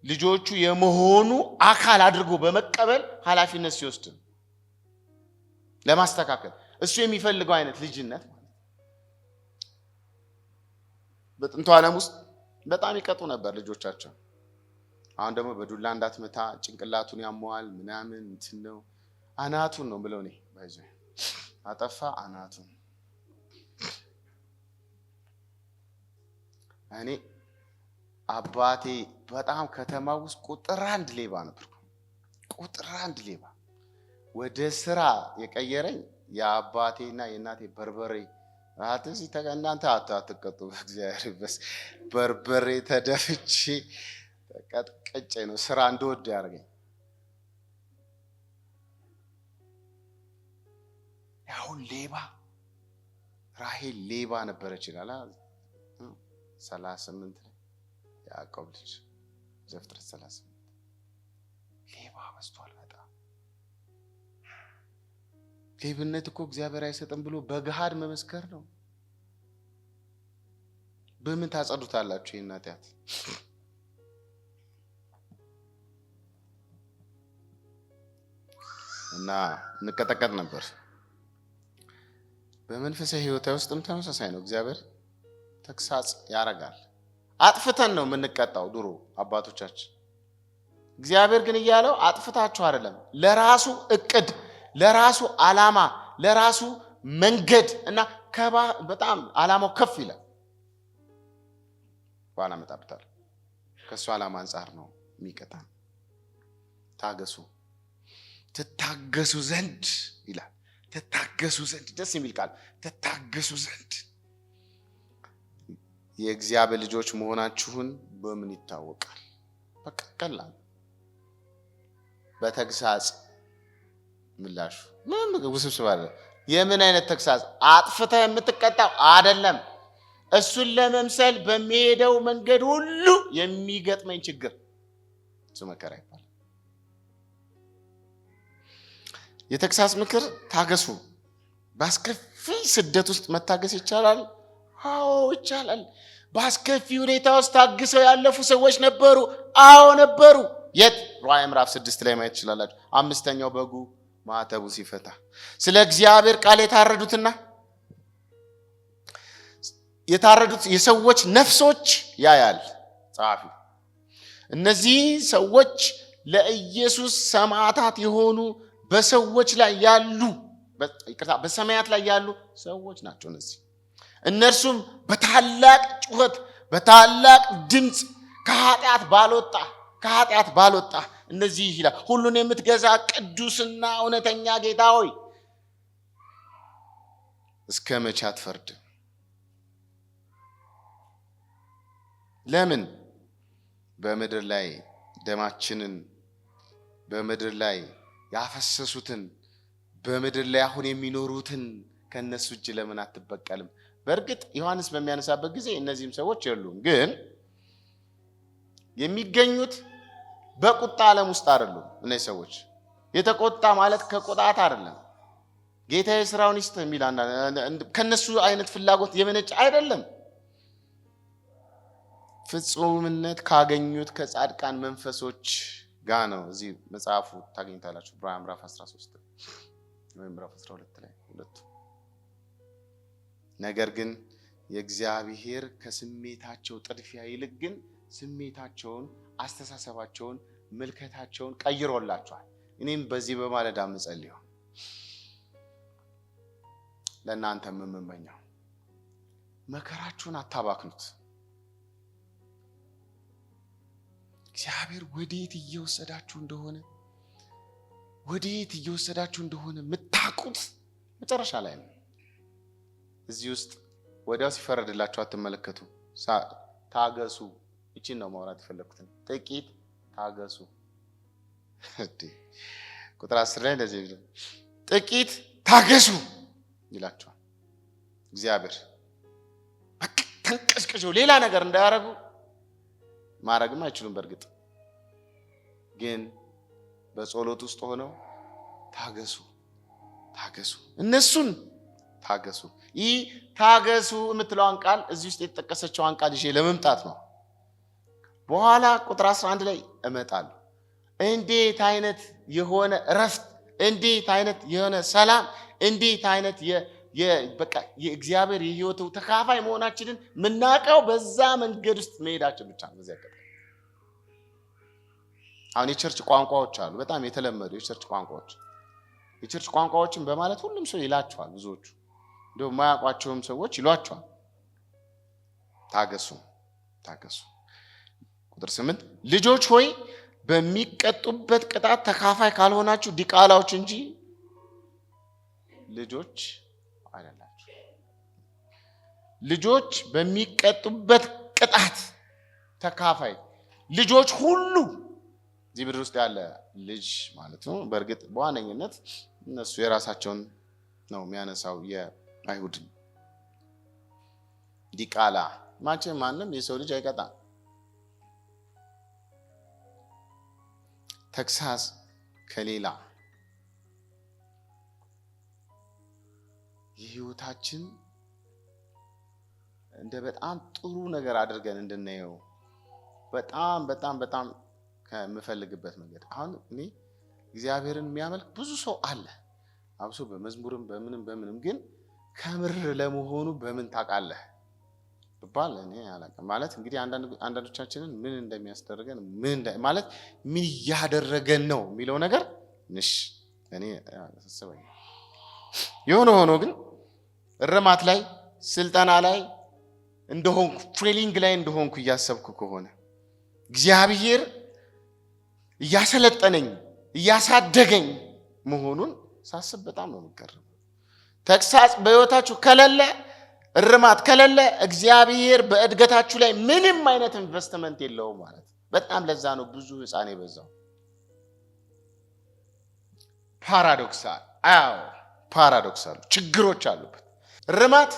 ልጆቹ የመሆኑ አካል አድርጎ በመቀበል ኃላፊነት ሲወስድ ለማስተካከል እሱ የሚፈልገው አይነት ልጅነት ማለት። በጥንቱ ዓለም ውስጥ በጣም ይቀጡ ነበር ልጆቻቸው። አሁን ደግሞ በዱላ እንዳትመታ ጭንቅላቱን ያመዋል ምናምን እንትን ነው አናቱን ነው ብለው ነው ባይዘ አጠፋ አናቱን። እኔ አባቴ በጣም ከተማ ውስጥ ቁጥር 1 ሌባ ነበር። ቁጥር 1 ሌባ ወደ ስራ የቀየረኝ የአባቴና የእናቴ በርበሬ አትዚ እናንተ አትቀጡ በእግዚአብሔር በስ በርበሬ ተደፍቼ ቀጭ ነው ስራ እንደወድ ያደርገኝ። ያሁን ሌባ ራሄል ሌባ ነበረች ይላል 38 ያዕቆብ ልጅ ዘፍጥረት 38 ሌባ በዝቷል በጣም። ሌብነት እኮ እግዚአብሔር አይሰጥም ብሎ በገሃድ መመስከር ነው። በምን ታጸዱታላችሁ ይሄን ኃጢአት? እና እንቀጠቀጥ ነበር። በመንፈሳዊ ህይወት ውስጥም ተመሳሳይ ነው። እግዚአብሔር ተግሳጽ ያረጋል። አጥፍተን ነው የምንቀጣው ድሮ አባቶቻችን። እግዚአብሔር ግን እያለው አጥፍታችሁ አይደለም፣ ለራሱ እቅድ፣ ለራሱ ዓላማ፣ ለራሱ መንገድ እና በጣም ዓላማው ከፍ ይላል። በኋላ መጣበታል። ከሱ ዓላማ አንፃር ነው የሚቀጣ። ታገሱ። ትታገሱ ዘንድ ይላል። ትታገሱ ዘንድ ደስ የሚል ቃል። ትታገሱ ዘንድ የእግዚአብሔር ልጆች መሆናችሁን በምን ይታወቃል? በቃ ቀላል በተግሳጽ ምላሹ ምን ውስብስብ አይደለም። የምን አይነት ተግሳጽ? አጥፍተህ የምትቀጣው አይደለም። እሱን ለመምሰል በሚሄደው መንገድ ሁሉ የሚገጥመኝ ችግር እሱ መከራ ይባላል። የተግሳጽ ምክር ታገሱ። በአስከፊ ስደት ውስጥ መታገስ ይቻላል? አዎ ይቻላል። በአስከፊ ሁኔታ ውስጥ ታግሰው ያለፉ ሰዎች ነበሩ። አዎ ነበሩ። የት? ራዕይ ምዕራፍ 6 ላይ ማየት ትችላላችሁ። 5ኛው በጉ ማዕተቡ ሲፈታ ስለ እግዚአብሔር ቃል የታረዱት የሰዎች ነፍሶች ያያል ጸሐፊው። እነዚህ ሰዎች ለኢየሱስ ሰማዕታት የሆኑ በሰዎች ላይ ያሉ በሰማያት ላይ ያሉ ሰዎች ናቸው። እነርሱም በታላቅ ጩኸት በታላቅ ድምፅ ከኃጢአት ባልወጣ እነዚህ ይላል ሁሉን የምትገዛ ቅዱስና እውነተኛ ጌታ ሆይ እስከ መቼ አትፈርድም? ለምን በምድር ላይ ደማችንን በምድር ላይ ያፈሰሱትን በምድር ላይ አሁን የሚኖሩትን ከነሱ እጅ ለምን አትበቀልም? በእርግጥ ዮሐንስ በሚያነሳበት ጊዜ እነዚህም ሰዎች የሉም፣ ግን የሚገኙት በቁጣ ዓለም ውስጥ አይደሉም። እነዚህ ሰዎች የተቆጣ ማለት ከቁጣት አይደለም። ጌታዬ ስራውን ይስጥ የሚል ከነሱ አይነት ፍላጎት የመነጨ አይደለም። ፍጹምነት ካገኙት ከጻድቃን መንፈሶች ጋር ነው። እዚህ መጽሐፉ ታገኝታላችሁ። ዕብራውያን ምዕራፍ 13 ወይ ምዕራፍ 12 ላይ ሁለቱ። ነገር ግን የእግዚአብሔር ከስሜታቸው ጥድፊያ ይልቅ ግን ስሜታቸውን፣ አስተሳሰባቸውን፣ መልከታቸውን ቀይሮላቸዋል። እኔም በዚህ በማለዳ የምጸልየው ለእናንተ የምመኘው መከራችሁን አታባክኑት። እግዚአብሔር ወዴት እየወሰዳችሁ እንደሆነ የምታውቁት መጨረሻ ላይ ነው። እዚህ ውስጥ ወዲያው ሲፈረድላችሁ አትመለከቱ። ታገሱ። እቺን ነው ማውራት የፈለኩት። ጥቂት ታገሱ። ቁጥር 10 ላይ እንደዚህ ይላል፣ ጥቂት ታገሱ ይላችኋል እግዚአብሔር። በቃ ተንቀስቅሰው ሌላ ነገር እንዳያረጉ ማረግም አይችሉም። በእርግጥ ግን በጸሎት ውስጥ ሆነው ታገሱ። እነሱን ታገሱ። ይህ ታገሱ የምትለዋን ቃል እዚህ ውስጥ የተጠቀሰችውን ቃል ይዤ ለመምጣት ነው። በኋላ ቁጥር 11 ላይ እመጣለሁ። እንዴት አይነት የሆነ እረፍት፣ እንዴት አይነት የሆነ ሰላም፣ እንዴት አይነት በቃ የእግዚአብሔር የህይወቱ ተካፋይ መሆናችንን የምናውቀው በዛ መንገድ ውስጥ መሄዳችን ብቻ ነው። በዚያ አሁን የቸርች ቋንቋዎች አሉ፣ በጣም የተለመዱ የቸርች ቋንቋዎች። የቸርች ቋንቋዎችን በማለት ሁሉም ሰው ይላቸዋል። ብዙዎቹ እንደው የማያውቋቸውም ሰዎች ይሏቸዋል። ታገሱ። ቁጥር 8 ልጆች ሆይ በሚቀጡበት ቅጣት ተካፋይ ካልሆናችሁ ዲቃላዎች እንጂ ልጆች አይደላችሁ። ልጆች በሚቀጡበት ቅጣት ተካፋይ ልጆች ሁሉ እዚህ ምድር ውስጥ ያለ ልጅ ማለት ነው። በእርግጥ በዋነኝነት እነሱ የራሳቸውን ነው የሚያነሳው። የአይሁድ ዲቃላ ማንም የሰው ልጅ አይቀጣም። ተግሳጽ ከሌላ የህይወታችን እንደ በጣም ጥሩ ነገር አድርገን እንድናየው በጣም ከምፈልግበት መንገድ አሁን እኔ እግዚአብሔርን የሚያመልክ ብዙ ሰው አለ። አብሶ በመዝሙርም በምንም ግን ከምር ለመሆኑ በምን ታውቃለህ ብባል እኔ አላውቅም። ማለት እንግዲህ አንዳንዶቻችንን ምን እንደሚያስደርገን ማለት ምን እያደረገን ነው የሚለው ነገር እኔ አሰበኝ። የሆነ ሆኖ ግን እርማት ላይ ስልጠና ላይ እንደሆንኩ ትሬኒንግ ላይ እንደሆንኩ እያሰብኩ ከሆነ እግዚአብሔር እያሰለጠነኝ እያሳደገኝ መሆኑን ሳስብ በጣም ነው የምገረመው። ተግሳጽ በህይወታችሁ ከሌለ፣ እርማት ከሌለ እግዚአብሔር በእድገታችሁ ላይ ምንም አይነት ኢንቨስትመንት የለውም ማለት። በጣም ለዛ ነው ብዙ ህፃን የበዛው። ፓራዶክሳል ፓራዶክሳል ችግሮች አሉበት። እርማት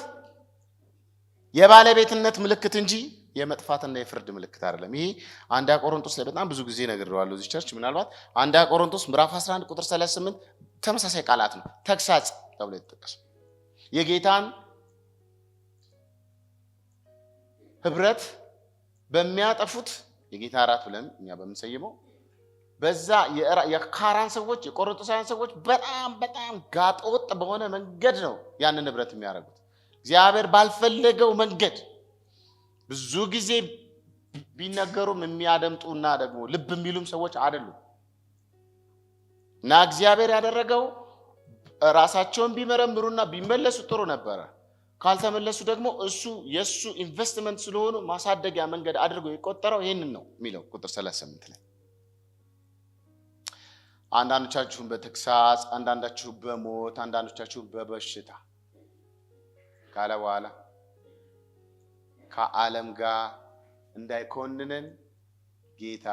የባለቤትነት ምልክት እንጂ የመጥፋትና የፍርድ ምልክት አይደለም። ይሄ አንደኛ ቆሮንቶስ ላይ በጣም ብዙ ጊዜ ነግሬዋለሁ እዚህ ቸርች። ምናልባት አንደኛ ቆሮንቶስ ምዕራፍ 11 ቁጥር 38 ተመሳሳይ ቃላት ነው ተግሳጽ ተብሎ የተጠቀሰው። የጌታን ህብረት በሚያጠፉት የጌታ እራት ብለን እኛ በምንሰይመው በዛ የካራን ሰዎች የቆሮንቶሳውያን ሰዎች በጣም ጋጠወጥ በሆነ መንገድ ነው ያንን ህብረት የሚያደርጉት። እግዚአብሔር ባልፈለገው መንገድ ብዙ ጊዜ ቢነገሩም የሚያደምጡና ደግሞ ልብ የሚሉም ሰዎች አይደሉም። እና እግዚአብሔር ያደረገው ራሳቸውን ቢመረምሩና ቢመለሱ ጥሩ ነበረ። ካልተመለሱ ደግሞ እሱ የሱ ኢንቨስትመንት ስለሆኑ ማሳደጊያ መንገድ አድርጎ የቆጠረው ይሄንን ነው የሚለው ቁጥር 38 ላይ። አንዳንዶቻችሁን በተግሳጽ፣ አንዳንዶቻችሁ በሞት፣ አንዳንዶቻችሁ በበሽታ ካለ በኋላ ከዓለም ጋር እንዳይኮንነን ጌታ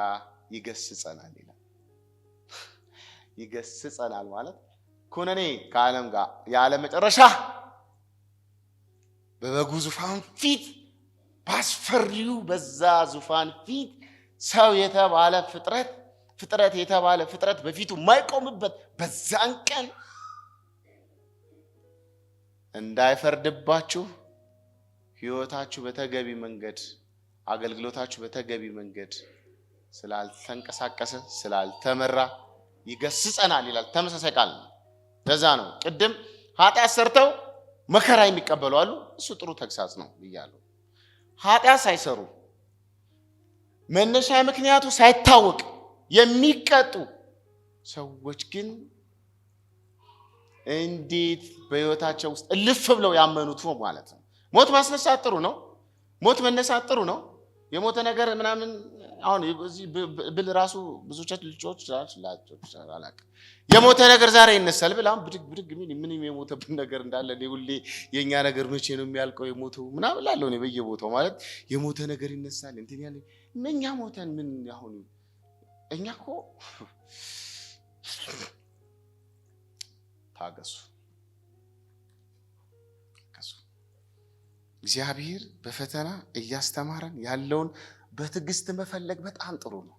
ይገስጸናል ይላል። ይገስጸናል ማለት ኮነኔ ከዓለም ጋር ያለ መጨረሻ በበጉ ዙፋን ፊት ባስፈሪው በዛ ዙፋን ፊት ሰው የተባለ ፍጥረት የተባለ ፍጥረት በፊቱ የማይቆምበት በዛን ቀን እንዳይፈርድባችሁ ህይወታችሁ በተገቢ መንገድ፣ አገልግሎታችሁ በተገቢ መንገድ ስላልተንቀሳቀሰ ስላልተመራ ይገስጸናል ይላል። ተመሳሳይ ቃል ነው። ለዛ ነው ቅድም ኃጢአት ሰርተው መከራ የሚቀበሉ አሉ። እሱ ጥሩ ተግሳጽ ነው ብያለሁ። ኃጢአት ሳይሰሩ መነሻ ምክንያቱ ሳይታወቅ የሚቀጡ ሰዎች ግን እንዴት በህይወታቸው ውስጥ እልፍ ብለው ያመኑት ነው ማለት ነው። ሞት ማስነሳት ጥሩ ነው። ሞት መነሳት ጥሩ ነው። የሞተ ነገር ምናምን አሁን እዚህ ብል ራሱ ብዙዎቻችሁ ልጆች አላውቅም የሞተ ነገር ዛሬ ይነሳል ብላም ብድግ ምን የሞተብን ነገር እንዳለ ሁሌ የኛ ነገር መቼ ነው የሚያልቀው የሞተው ምናምን ላለው ነው በየቦታው ማለት የሞተ ነገር ይነሳል እንትን ያለ እኛ ሞተን ምን አሁን እኛ እኮ ታገሱ። እግዚአብሔር በፈተና እያስተማረን ያለውን በትዕግስት መፈለግ በጣም ጥሩ ነው።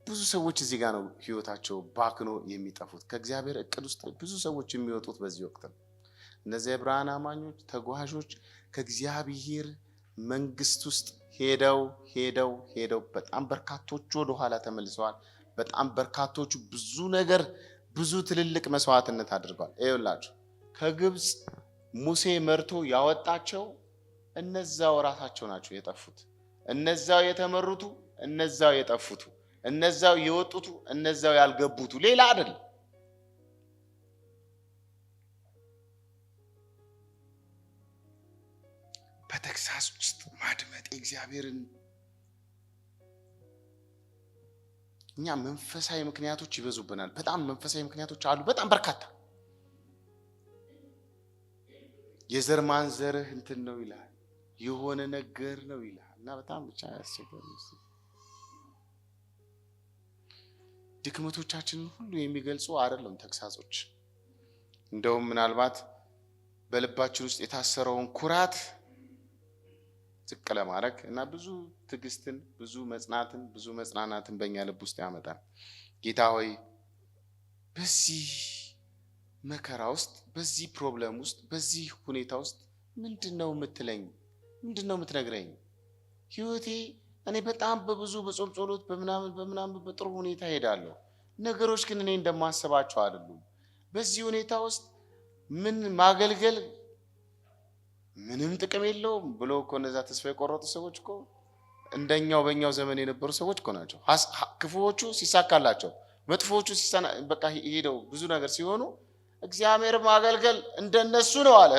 ብዙ ሰዎች እዚህ ጋር ነው ህይወታቸው ባክኖ የሚጠፉት። ከእግዚአብሔር እቅድ ውስጥ ብዙ ሰዎች የሚወጡት በዚህ ወቅት ነው። እነዚህ የብርሃን አማኞች ተጓዦች ከእግዚአብሔር መንግስት ውስጥ ሄደው በጣም በርካቶቹ ወደ ኋላ ተመልሰዋል። በጣም በርካቶቹ ብዙ ትልልቅ መስዋዕትነት አድርገዋል። ይኸውላችሁ ከግብጽ ሙሴ መርቶ ያወጣቸው እነዛው ራሳቸው ናቸው የጠፉት። እነዛው የተመሩቱ፣ እነዛው የጠፉቱ፣ እነዛው የወጡቱ፣ እነዛው ያልገቡቱ ሌላ አይደለም። በተግሳጽ ውስጥ ማድመጥ እግዚአብሔርን እኛ መንፈሳዊ ምክንያቶች ይበዙብናል። በጣም መንፈሳዊ ምክንያቶች አሉ፣ በጣም በርካታ። የዘር ማንዘርህ እንትን ነው ይላል፣ የሆነ ነገር ነው ይላል እና በጣም ብቻ ያስቸግራል። ድክመቶቻችንን ሁሉ የሚገልጹ አይደለም ተግሳጾች። እንደውም ምናልባት በልባችን ውስጥ የታሰረውን ኩራት ዝቅ ለማድረግ እና ብዙ ትዕግስትን፣ ብዙ መጽናትን፣ ብዙ መጽናናትን በእኛ ልብ ውስጥ ያመጣል። ጌታ ሆይ በዚህ መከራ ውስጥ፣ በዚህ ፕሮብለም ውስጥ፣ በዚህ ሁኔታ ውስጥ ምንድነው የምትለኝ? ምንድነው የምትነግረኝ? ህይወቴ እኔ በጣም በብዙ በጾም ጸሎት በምናምን በጥሩ ሁኔታ ሄዳለሁ። ነገሮች ግን እኔ እንደማስባቸው አይደሉም። በዚህ ሁኔታ ውስጥ ምን ማገልገል ምንም ጥቅም የለውም ብሎ እኮ እነዛ ተስፋ የቆረጡ ሰዎች እኮ እንደኛው በእኛው ዘመን የነበሩ ሰዎች እኮ ናቸው። ክፉዎቹ ሲሳካላቸው፣ መጥፎዎቹ በቃ ሄደው ብዙ ነገር ሲሆኑ እግዚአብሔር ማገልገል እንደነሱ ነው አለ።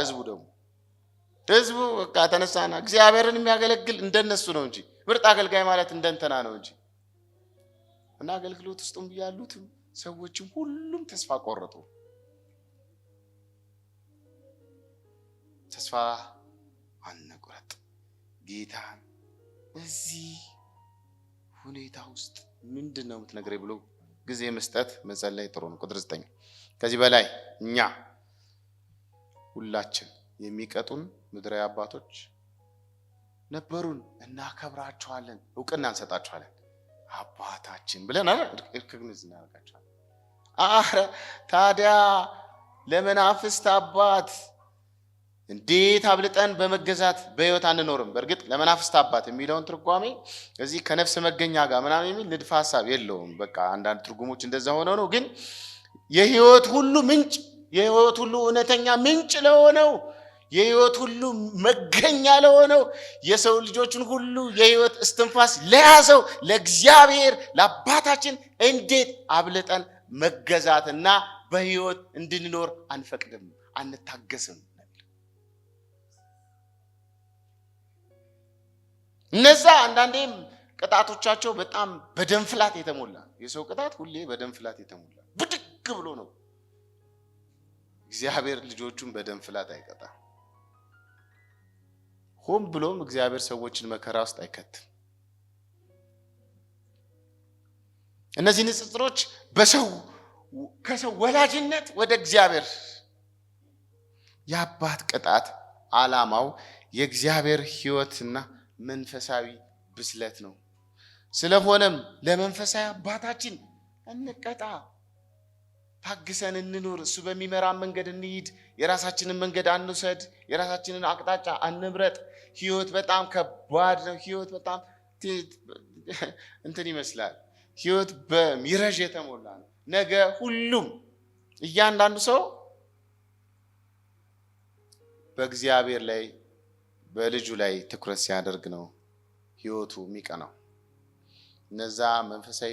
ህዝቡ በቃ ተነሳና እግዚአብሔርን የሚያገለግል እንደነሱ ነው እንጂ ምርጥ አገልጋይ ማለት እንደንተና ነው እንጂ እና አገልግሎት ውስጥም ያሉትም ሰዎችም ሁሉም ተስፋ ቆረጡ። ተስፋ አንቁረጥ። ጌታን በዚህ ሁኔታ ውስጥ ምንድነው የምትነግረኝ ብሎ ጊዜ መስጠት መጸለይ ጥሩ ነው። ቁጥር 9 ከዚህ በላይ እኛ ሁላችን የሚቀጡን ምድራዊ አባቶች ነበሩን፣ እናከብራቸዋለን፣ እውቅና እንሰጣቸዋለን። አባታችን ብለን እርክግንዝ እናደርጋቸዋለን። ታዲያ ለመናፍስት አባት እንዴት አብልጠን በመገዛት በህይወት አንኖርም? በእርግጥ ለመናፍስት አባት የሚለውን ትርጓሜ እዚህ ከነፍስ መገኛ ጋር ምናምን የሚል ንድፈ ሐሳብ የለውም። በቃ አንዳንድ ትርጉሞች እንደዛ ሆነው ነው። ግን የህይወት ሁሉ ምንጭ፣ የህይወት ሁሉ እውነተኛ ምንጭ ለሆነው፣ የህይወት ሁሉ መገኛ ለሆነው፣ የሰው ልጆችን ሁሉ የህይወት እስትንፋስ ለያዘው ለእግዚአብሔር ለአባታችን እንዴት አብልጠን መገዛትና በህይወት እንድንኖር አንፈቅድም፣ አንታገስም? እነዛ አንዳንዴም ቅጣቶቻቸው በጣም በደም ፍላት የተሞላ፣ የሰው ቅጣት ሁሌ በደም ፍላት የተሞላ ብድግ ብሎ ነው። እግዚአብሔር ልጆቹን በደም ፍላት አይቀጣም። ሆን ብሎም እግዚአብሔር ሰዎችን መከራ ውስጥ አይከትም። እነዚህ ንጽጽሮች ከሰው ወላጅነት ወደ እግዚአብሔር የአባት ቅጣት ዓላማው የእግዚአብሔር ህይወትና መንፈሳዊ ብስለት ነው። ስለሆነም ለመንፈሳዊ አባታችን እንቀጣ፣ ታግሰን እንኑር፣ እሱ በሚመራን መንገድ እንሂድ፣ የራሳችንን መንገድ አንውሰድ፣ የራሳችንን አቅጣጫ አንምረጥ። ህይወት በጣም ከባድ ነው። ህይወት በጣም እንትን ይመስላል። ህይወት በሚረዥ የተሞላ ነው። ነገ ሁሉም እያንዳንዱ ሰው በእግዚአብሔር ላይ በልጁ ላይ ትኩረት ሲያደርግ ነው ህይወቱ የሚቀናው። እነዛ በመንፈሳዊ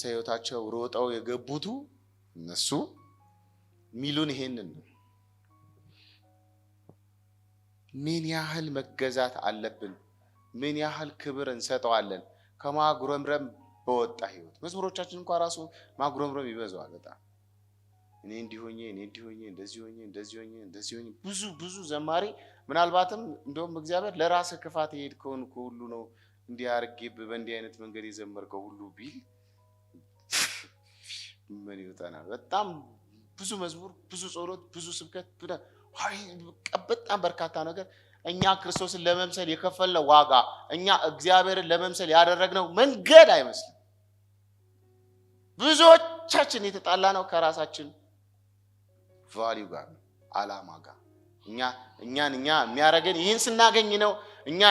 ህይወታቸው ሮጠው የገቡቱ እነሱ ሚሉን ይሄንን ምን ያህል መገዛት አለብን? ምን ያህል ክብር እንሰጠዋለን? ከማጉረምረም በወጣ ህይወት መዝሙሮቻችን እንኳን ራሱ ማጉረምረም ይበዛዋል በጣም። እኔ እንዲሆኜ እንደዚህ ሆኜ ብዙ ዘማሪ ምናልባትም እንደውም እግዚአብሔር ለራስ ክፋት የሄድከውን ሁሉ ነው እንዲያርጌ በእንዲህ አይነት መንገድ የዘመርከው ሁሉ ቢል ምን ይወጣናል? በጣም ብዙ መዝሙር፣ ብዙ ጸሎት፣ ብዙ ስብከት፣ በጣም በርካታ ነገር እኛ ክርስቶስን ለመምሰል የከፈልነው ዋጋ፣ እኛ እግዚአብሔርን ለመምሰል ያደረግነው መንገድ አይመስልም። ብዙዎቻችን የተጣላ ነው ከራሳችን ቫልዩ ጋር፣ ዓላማ ጋር። እኛ የሚያረገን ይህን ስናገኝ ነው፣ እኛ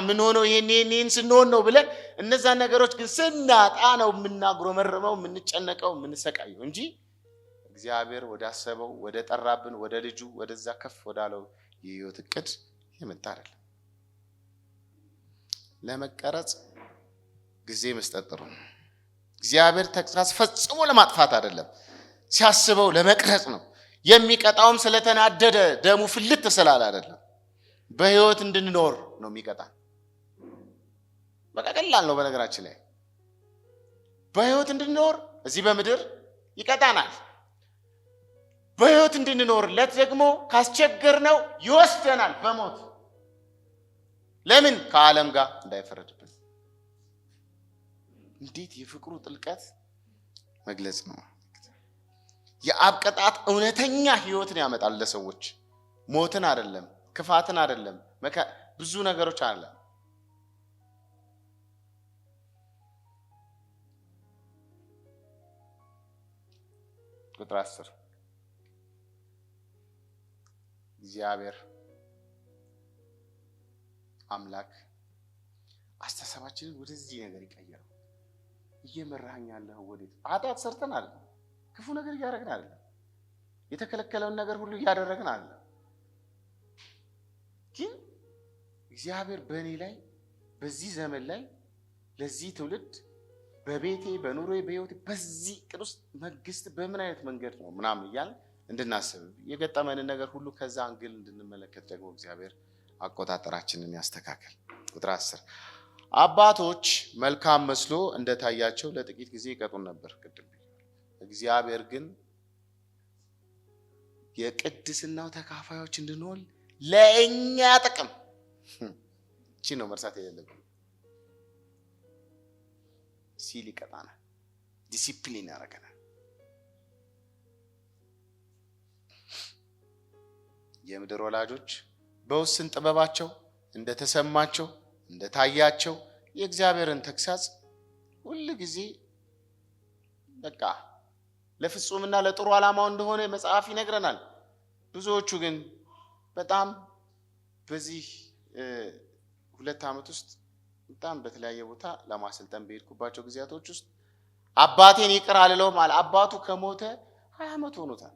ምን ሆኖ ይህን ስንሆን ነው ብለን እነዛን ነገሮች ግን ስናጣ ነው የምናጉረመርመው፣ የምንጨነቀው፣ የምንሰቃየው እንጂ እግዚአብሔር ወዳሰበው ወደ ጠራብን ወደ ልጁ ወደዛ ከፍ ወዳለው የህይወት እቅድ የመጣ አይደለም። ለመቀረጽ ጊዜ መስጠት ጥሩ ነው። እግዚአብሔር ተግሳጽ ፈጽሞ ለማጥፋት አይደለም፣ ሲያስበው ለመቅረጽ ነው። የሚቀጣውም ስለተናደደ ደሙ ፍልት ስላለ አይደለም፣ በህይወት እንድንኖር ነው የሚቀጣ። በቃ ቀላል ነው። በነገራችን ላይ በህይወት እንድንኖር እዚህ በምድር ይቀጣናል። በህይወት እንድንኖርለት ደግሞ ካስቸገርነው ይወስደናል በሞት። ለምን? ከዓለም ጋር እንዳይፈረድብን። እንዴት የፍቅሩ ጥልቀት መግለጽ ነው። የአብ ቅጣት እውነተኛ ህይወትን ያመጣል ለሰዎች፣ ሞትን አይደለም፣ ክፋትን አይደለም፣ ብዙ ነገሮች አይደለም። ቁጥር 10 እግዚአብሔር አምላክ አስተሳሰባችንን ወደዚህ ነገር ይቀየራል። እየመራኸኝ ያለኸው ወዴት? ኃጢአት ሰርተን አይደለም፣ ክፉ ነገር እያደረግን አይደለም፣ የተከለከለውን ነገር ሁሉ እያደረግን አይደለም። ግን እግዚአብሔር በእኔ ላይ በዚህ ዘመን ላይ ለዚህ ትውልድ በቤቴ በኑሮዬ በህይወቴ በዚህ ቅዱስ መንግስት በምን አይነት መንገድ ነው ምናምን እያልን እንድናስብ የገጠመንን ነገር ሁሉ ከዛ አንግል እንድንመለከት ደግሞ እግዚአብሔር አቆጣጠራችንን ያስተካከል። ቁጥር 10 አባቶች መልካም መስሎ እንደታያቸው ለጥቂት ጊዜ ይቀጡን ነበር። ቅድም እግዚአብሔር ግን የቅድስናው ተካፋዮች እንድንሆን ለእኛ ጥቅም እቺ ነው መርሳት የሌለብን ሲል ይቀጣናል። ዲሲፕሊን ያደርገናል። የምድር ወላጆች በውስን ጥበባቸው እንደተሰማቸው እንደታያቸው የእግዚአብሔርን ተግሳጽ ሁሉ ጊዜ በቃ ለፍጹምና ለጥሩ ዓላማው እንደሆነ መጽሐፍ ይነግረናል። ብዙዎቹ ግን በጣም በዚህ 2 ዓመት ውስጥ በጣም በተለያየ ቦታ ለማሰልጠን በሄድኩባቸው ጊዜያቶች ውስጥ አባቴን ይቅር አልለውም አለ። አባቱ ከሞተ 20 ዓመት ሆኖታል።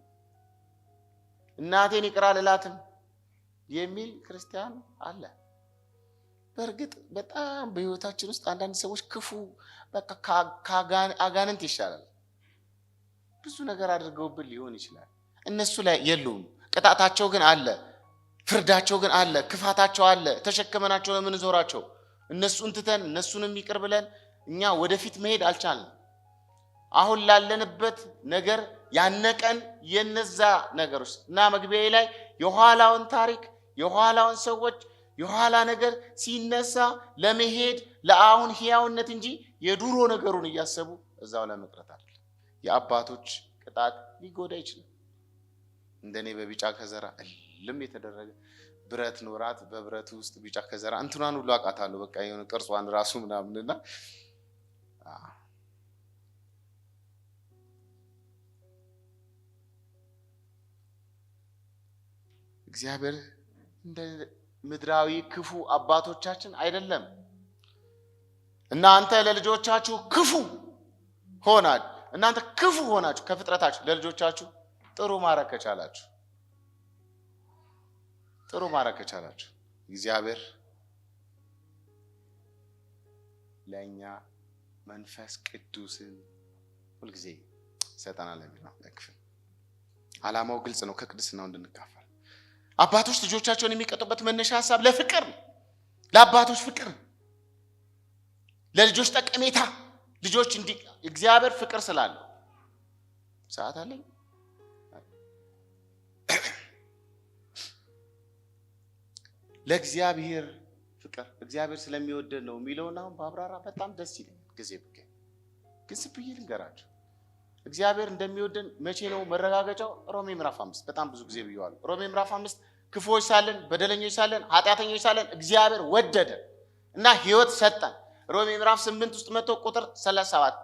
እናቴን ይቅር አልላትም የሚል ክርስቲያን አለ። በእርግጥ በጣም በህይወታችን ውስጥ አንዳንድ ሰዎች ክፉ በቃ አጋንንት ይሻላል ብዙ ነገር አድርገውብን ሊሆን ይችላል። እነሱ ላይ የሉም። ቅጣታቸው ግን አለ፣ ፍርዳቸው ግን አለ፣ ክፋታቸው አለ። ተሸክመናቸው ነው የምንዞራቸው። እነሱን ትተን እነሱንም ይቅር ብለን እኛ ወደፊት መሄድ አልቻልንም። አሁን ላለንበት ነገር ያነቀን የነዛ ነገሮች እና መግቢያዬ ላይ የኋላውን ታሪክ የኋላውን ሰዎች የኋላ ነገር ሲነሳ ለመሄድ ለአሁን ህያውነት እንጂ የዱሮ ነገሩን እያሰቡ እዛው ለመቅረት አይደለም። የአባቶች ቅጣት ሊጎዳ ይችላል። እንደኔ በቢጫ ከዘራ እልም የተደረገ ብረት ኖራት በብረቱ ውስጥ ቢጫ ከዘራ እንትናን ሁሉ አቃታለሁ። በቃ የሆነ ቅርጿን ራሱ ምናምንና እግዚአብሔር እንደ ምድራዊ ክፉ አባቶቻችን አይደለም። እናንተ ለልጆቻችሁ ክፉ ሆናችሁ እናንተ ክፉ ሆናችሁ ከፍጥረታችሁ ለልጆቻችሁ ጥሩ ማድረግ ከቻላችሁ እግዚአብሔር ለኛ መንፈስ ቅዱስን ሁልጊዜ ይሰጠናል የሚለው ክፍል ዓላማው ግልጽ ነው። ከቅድስናው እንድንካፈል አባቶች ልጆቻቸውን የሚቀጡበት መነሻ ሐሳብ ለፍቅር ነው። ለአባቶች ፍቅር፣ ለልጆች ጠቀሜታ፣ ልጆች እንዲ እግዚአብሔር ፍቅር ስላለው ሰዓት አለኝ ለእግዚአብሔር ፍቅር እግዚአብሔር ስለሚወደን ነው የሚለውና አሁን በአብራራ በጣም ደስ ይለኛል። ጊዜ ብቻ ግን ስብዬ ልንገራችሁ እግዚአብሔር እንደሚወደን መቼ ነው መረጋገጫው? ሮሜ ምዕራፍ 5 በጣም ብዙ ጊዜ ብየዋለሁ። ሮሜ ምዕራፍ 5 ክፉዎች ሳለን በደለኞች ሳለን ኃጢአተኞች ሳለን እግዚአብሔር ወደደ እና ሕይወት ሰጠን። ሮሜ ምዕራፍ 8 ውስጥ መጥቶ ቁጥር 37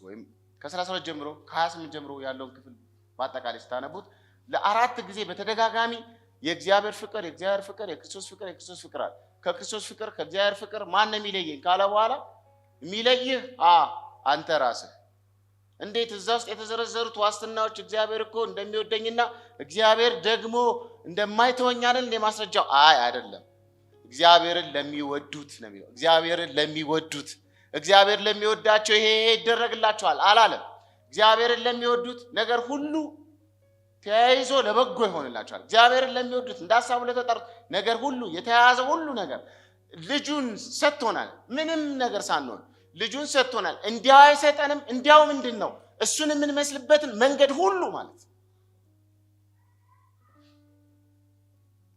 ወይም ከ32 ጀምሮ ከ28 ጀምሮ ያለውን ክፍል በአጠቃላይ ስታነቡት ለአራት ጊዜ በተደጋጋሚ የእግዚአብሔር ፍቅር የክርስቶስ ፍቅር አለ። ከክርስቶስ ፍቅር ከእግዚአብሔር ፍቅር ማን ነው የሚለየኝ ካለ በኋላ የሚለይህ አንተ ራስህ። እንዴት? እዛ ውስጥ የተዘረዘሩት ዋስትናዎች እግዚአብሔር እኮ እንደሚወደኝና እግዚአብሔር ደግሞ እንደማይተወኝ አይደል እንደ ማስረጃው? አይደለም። እግዚአብሔርን ለሚወዱት ነው የሚለው። እግዚአብሔር ለሚወዳቸው ይሄ ይደረግላቸዋል አላለም። እግዚአብሔርን ለሚወዱት ነገር ሁሉ ተያይዞ ለበጎ ይሆንላቸዋል። እግዚአብሔርን ለሚወዱት እንዳሳቡ ለተጠሩት ነገር ሁሉ የተያያዘ ሁሉ ነገር ልጁን ሰጥቶናል። ምንም ነገር ሳንሆን ልጁን ሰጥቶናል። እንዲያው አይሰጠንም። እንዲያው ምንድነው እሱን የምንመስልበትን መንገድ ሁሉ ማለት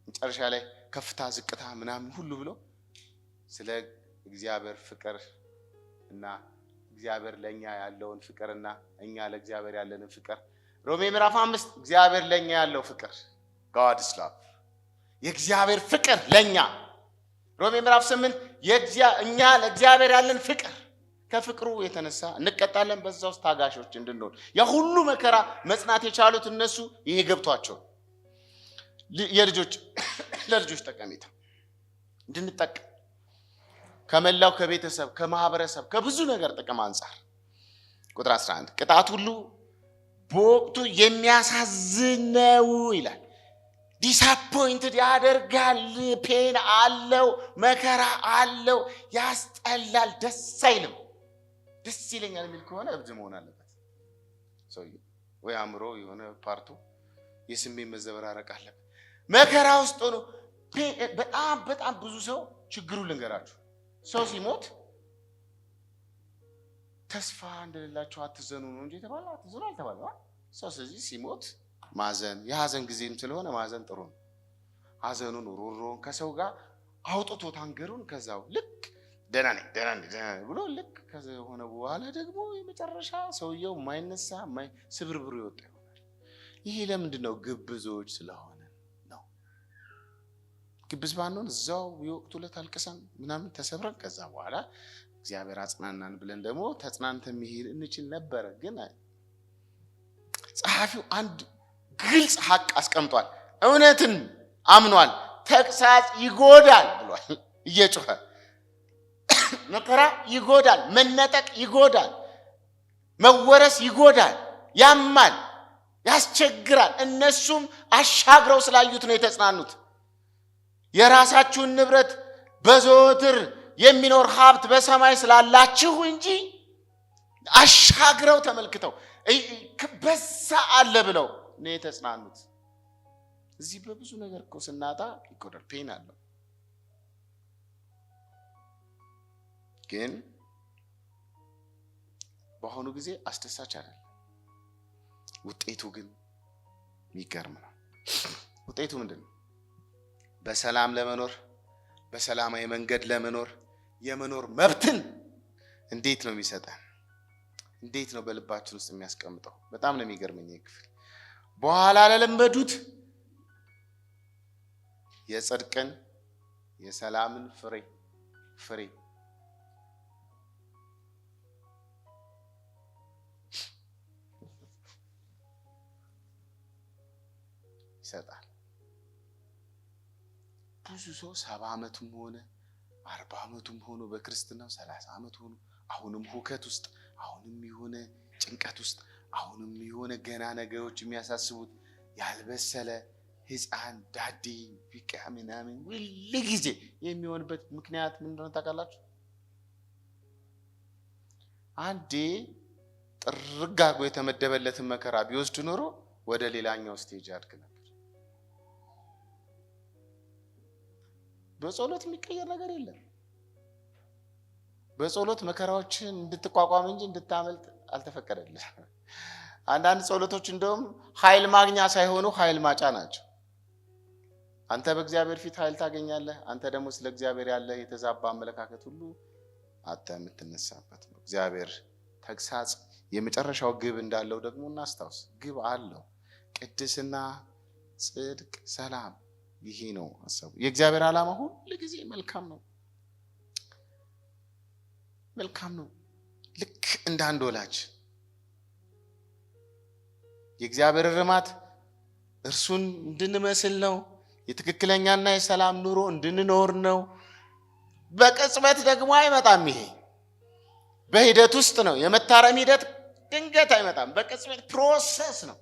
መጨረሻ ላይ ከፍታ ዝቅታ ምናምን ሁሉ ብሎ ስለ እግዚአብሔር ፍቅር እና እግዚአብሔር ለኛ ያለውን ፍቅርና እኛ ለእግዚአብሔር ያለንን ፍቅር ሮሜ ምዕራፍ 5 እግዚአብሔር ለኛ ያለው ፍቅር God's love የእግዚአብሔር ፍቅር ለኛ ሮሜ ምዕራፍ 8 እኛ ለእግዚአብሔር ያለን ፍቅር ከፍቅሩ የተነሳ እንቀጣለን። በዛ ውስጥ ታጋሾች እንድንሆን ያ ሁሉ መከራ መጽናት የቻሉት እነሱ ይሄ ገብቷቸው ለልጆች ጠቀሜታ እንድንጠቀም ከመላው ከቤተሰብ ከማህበረሰብ ከብዙ ነገር ጥቅም አንፃር ቁጥር 11 ቅጣት ሁሉ በወቅቱ የሚያሳዝነው ይላል። ዲስአፖይንትድ ያደርጋል። ፔን አለው፣ መከራ አለው፣ ያስጠላል፣ ደስ አይልም። ደስ ይለኛል የሚል ከሆነ እብድ መሆን አለበት ሰውዬው፣ ወይ አእምሮ የሆነ ፓርቱ የስሜት መዘበራረቅ አለበት። መከራ ውስጥ ሆኖ በጣም ብዙ ሰው ችግሩ ልንገራችሁ ሰው ሲሞት ተስፋ እንደሌላቸው አትዘኑ ነው እንጂ የተባለው አትዘኑ አልተባለው። ሰው ስለዚህ ሲሞት ማዘን የሐዘን ጊዜም ስለሆነ ማዘን ጥሩ ነው። ሐዘኑን ሮሮን ከሰው ጋር አውጥቶ ታንገሩን ከዛው ልክ ደህና ነኝ ብሎ ልክ ከሆነ በኋላ ደግሞ የመጨረሻ ሰውየው የማይነሳ ስብርብሩ ይወጣ ይሆናል። ይሄ ለምንድን ነው? ግብዞች ስለሆነ ነው። ግብዝ ባንሆን እዛው የወቅቱ ዕለት አልቅሰን ምናምን ተሰብረን ከዛ በኋላ እግዚአብሔር አጽናናን ብለን ደግሞ ተጽናንተን መሄድ እንችል ነበር። ግን ጸሐፊው አንድ ግልጽ ሐቅ አስቀምጧል። እውነትን አምኗል። ተግሳጽ ይጎዳል ብሏል እየጮኸ። መከራ ይጎዳል፣ መነጠቅ ይጎዳል፣ መወረስ ይጎዳል፣ ያማል፣ ያስቸግራል። እነሱም አሻግረው ስላዩት ነው የተጽናኑት። የራሳችሁን ንብረት በዘወትር የሚኖር ሀብት በሰማይ ስላላችሁ እንጂ አሻግረው ተመልክተው በዛ አለ ብለው ነው የተጽናኑት። እዚህ በብዙ ነገር እኮ ስናጣ ይጎዳል፣ ፔን አለው። ግን በአሁኑ ጊዜ አስደሳች አይደለም። ውጤቱ ግን የሚገርም ነው። ውጤቱ ምንድን ነው? በሰላም ለመኖር በሰላማዊ መንገድ ለመኖር የመኖር መብትን እንዴት ነው የሚሰጠን? እንዴት ነው በልባችን ውስጥ የሚያስቀምጠው? በጣም ነው የሚገርመኝ ክፍል። በኋላ ለለመዱት የጽድቅን የሰላምን ፍሬ ይሰጣል። ብዙ ሰው 70 ዓመቱም ሆነ 40 ዓመቱም ሆኖ በክርስትናው 30 ዓመት ሆኖ አሁንም ሁከት ውስጥ፣ አሁንም የሆነ ጭንቀት ውስጥ፣ አሁንም የሆነ ገና ነገሮች የሚያሳስቡት ያልበሰለ ሕፃን ዳዴ ቢቃ ምናምን ሁሉ ጊዜ የሚሆንበት ምክንያት ምን እንደሆነ ታውቃላችሁ? አንዴ ጥርጋጎ የተመደበለትን መከራ ቢወስድ ኖሮ ወደ ሌላኛው ስቴጅ ያድግ ነበር። በጸሎት የሚቀየር ነገር የለም። በጸሎት መከራዎችን እንድትቋቋም እንጂ እንድታመልጥ አልተፈቀደልህ። አንዳንድ ጸሎቶች እንደውም ኃይል ማግኛ ሳይሆኑ ኃይል ማጫ ናቸው። አንተ በእግዚአብሔር ፊት ኃይል ታገኛለህ። አንተ ደግሞ ስለ እግዚአብሔር ያለ የተዛባ አመለካከት ሁሉ አጣ የምትነሳበት ነው። እግዚአብሔር ተግሳጽ የመጨረሻው ግብ እንዳለው ደግሞ እናስታውስ። ግብ አለው። ቅድስና፣ ጽድቅ፣ ሰላም። ይሄ ነው ሐሳቡ። የእግዚአብሔር ዓላማ ሁሉ ጊዜ መልካም ነው። መልካም ነው። ልክ እንደ አንድ ወላጅ የእግዚአብሔር ርማት እርሱን እንድንመስል ነው። የትክክለኛና የሰላም ኑሮ እንድንኖር ነው። በቅጽበት ደግሞ አይመጣም። ይሄ በሂደት ውስጥ ነው። የመታረም ሂደት ድንገት አይመጣም። በቅጽበት ፕሮሰስ ነው።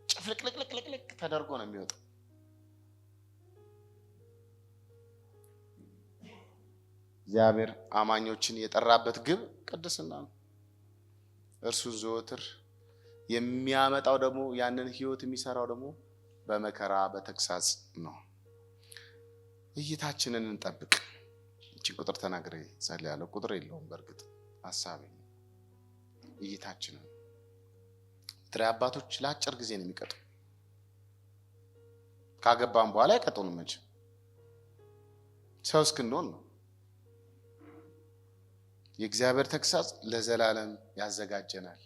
ጭፍልቅልቅልቅልቅ ተደርጎ ነው የሚወጣው። እግዚአብሔር አማኞችን የጠራበት ግብ ቅድስና ነው። እርሱን ዘወትር የሚያመጣው ደግሞ ያንን ህይወት የሚሰራው ደግሞ በመከራ በተግሳጽ ነው። እይታችንን እንጠብቅ። እቺ ቁጥር ተናግሬ ጸልያለሁ። ቁጥር የለውም በእርግጥ ሐሳቤ ነው። እይታችንን ትሪ አባቶች ለአጭር ጊዜ ነው የሚቀጡ። ካገባን በኋላ አይቀጡንም እንጂ ሰው እስክንሆን ነው። የእግዚአብሔር ተግሳጽ ለዘላለም ያዘጋጀናል።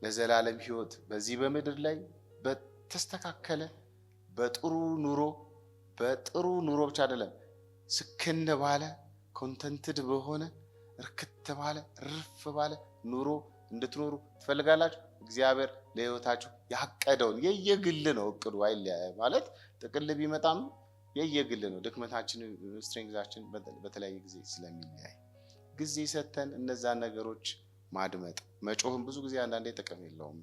ለዘላለም ህይወት በዚህ በምድር ላይ በተስተካከለ በጥሩ ኑሮ ብቻ አይደለም፣ ስክን ባለ ኮንተንትድ በሆነ እርክት ባለ ርፍ ባለ ኑሮ እንድትኖሩ ትፈልጋላችሁ? እግዚአብሔር ለህይወታችሁ ያቀደውን የየግል ነው እቅዱ። አይለያይ ማለት ጥቅል ቢመጣም የየግል ነው። ድክመታችን ስትሬንግዛችን በተለያየ ጊዜ ስለሚለያይ ጊዜ ሰተን እነዛን ነገሮች ማድመጥ። መጮህም ብዙ ጊዜ አንዳንዴ ጥቅም የለውም።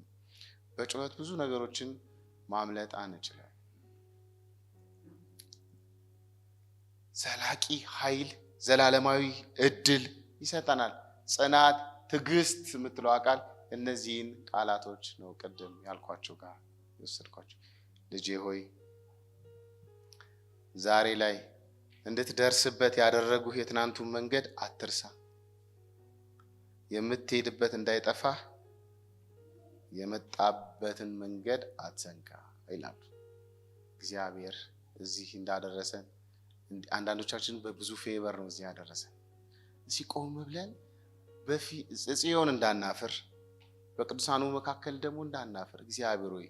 በጩኸት ብዙ ነገሮችን ማምለጥ አንችልም። ዘላቂ ኃይል፣ ዘላለማዊ እድል ይሰጠናል። ጽናት፣ ትዕግስት የምትለው ቃል እነዚህን ቃላቶች ነው ቅድም ያልኳቸው ጋር የወሰድኳቸው። ልጄ ሆይ ዛሬ ላይ እንድትደርስበት ያደረጉህ የትናንቱን መንገድ አትርሳ። የምትሄድበት እንዳይጠፋ የመጣበትን መንገድ አትዘንጋ ይላል እግዚአብሔር። እዚህ እንዳደረሰን አንዳንዶቻችን በብዙ ፌቨር ነው እዚህ ያደረሰን። ሲቆም ብለን በጽዮን እንዳናፍር፣ በቅዱሳኑ መካከል ደግሞ እንዳናፍር። እግዚአብሔር ሆይ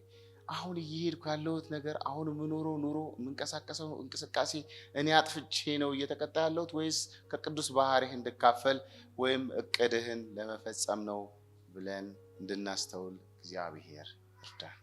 አሁን እየሄድኩ ያለሁት ነገር አሁን የምኖረው ኑሮ የምንቀሳቀሰው እንቅስቃሴ እኔ አጥፍቼ ነው እየተቀጣ ያለሁት ወይስ ከቅዱስ ባህሪህ እንድካፈል ወይም እቅድህን ለመፈጸም ነው ብለን እንድናስተውል እግዚአብሔር ይርዳን።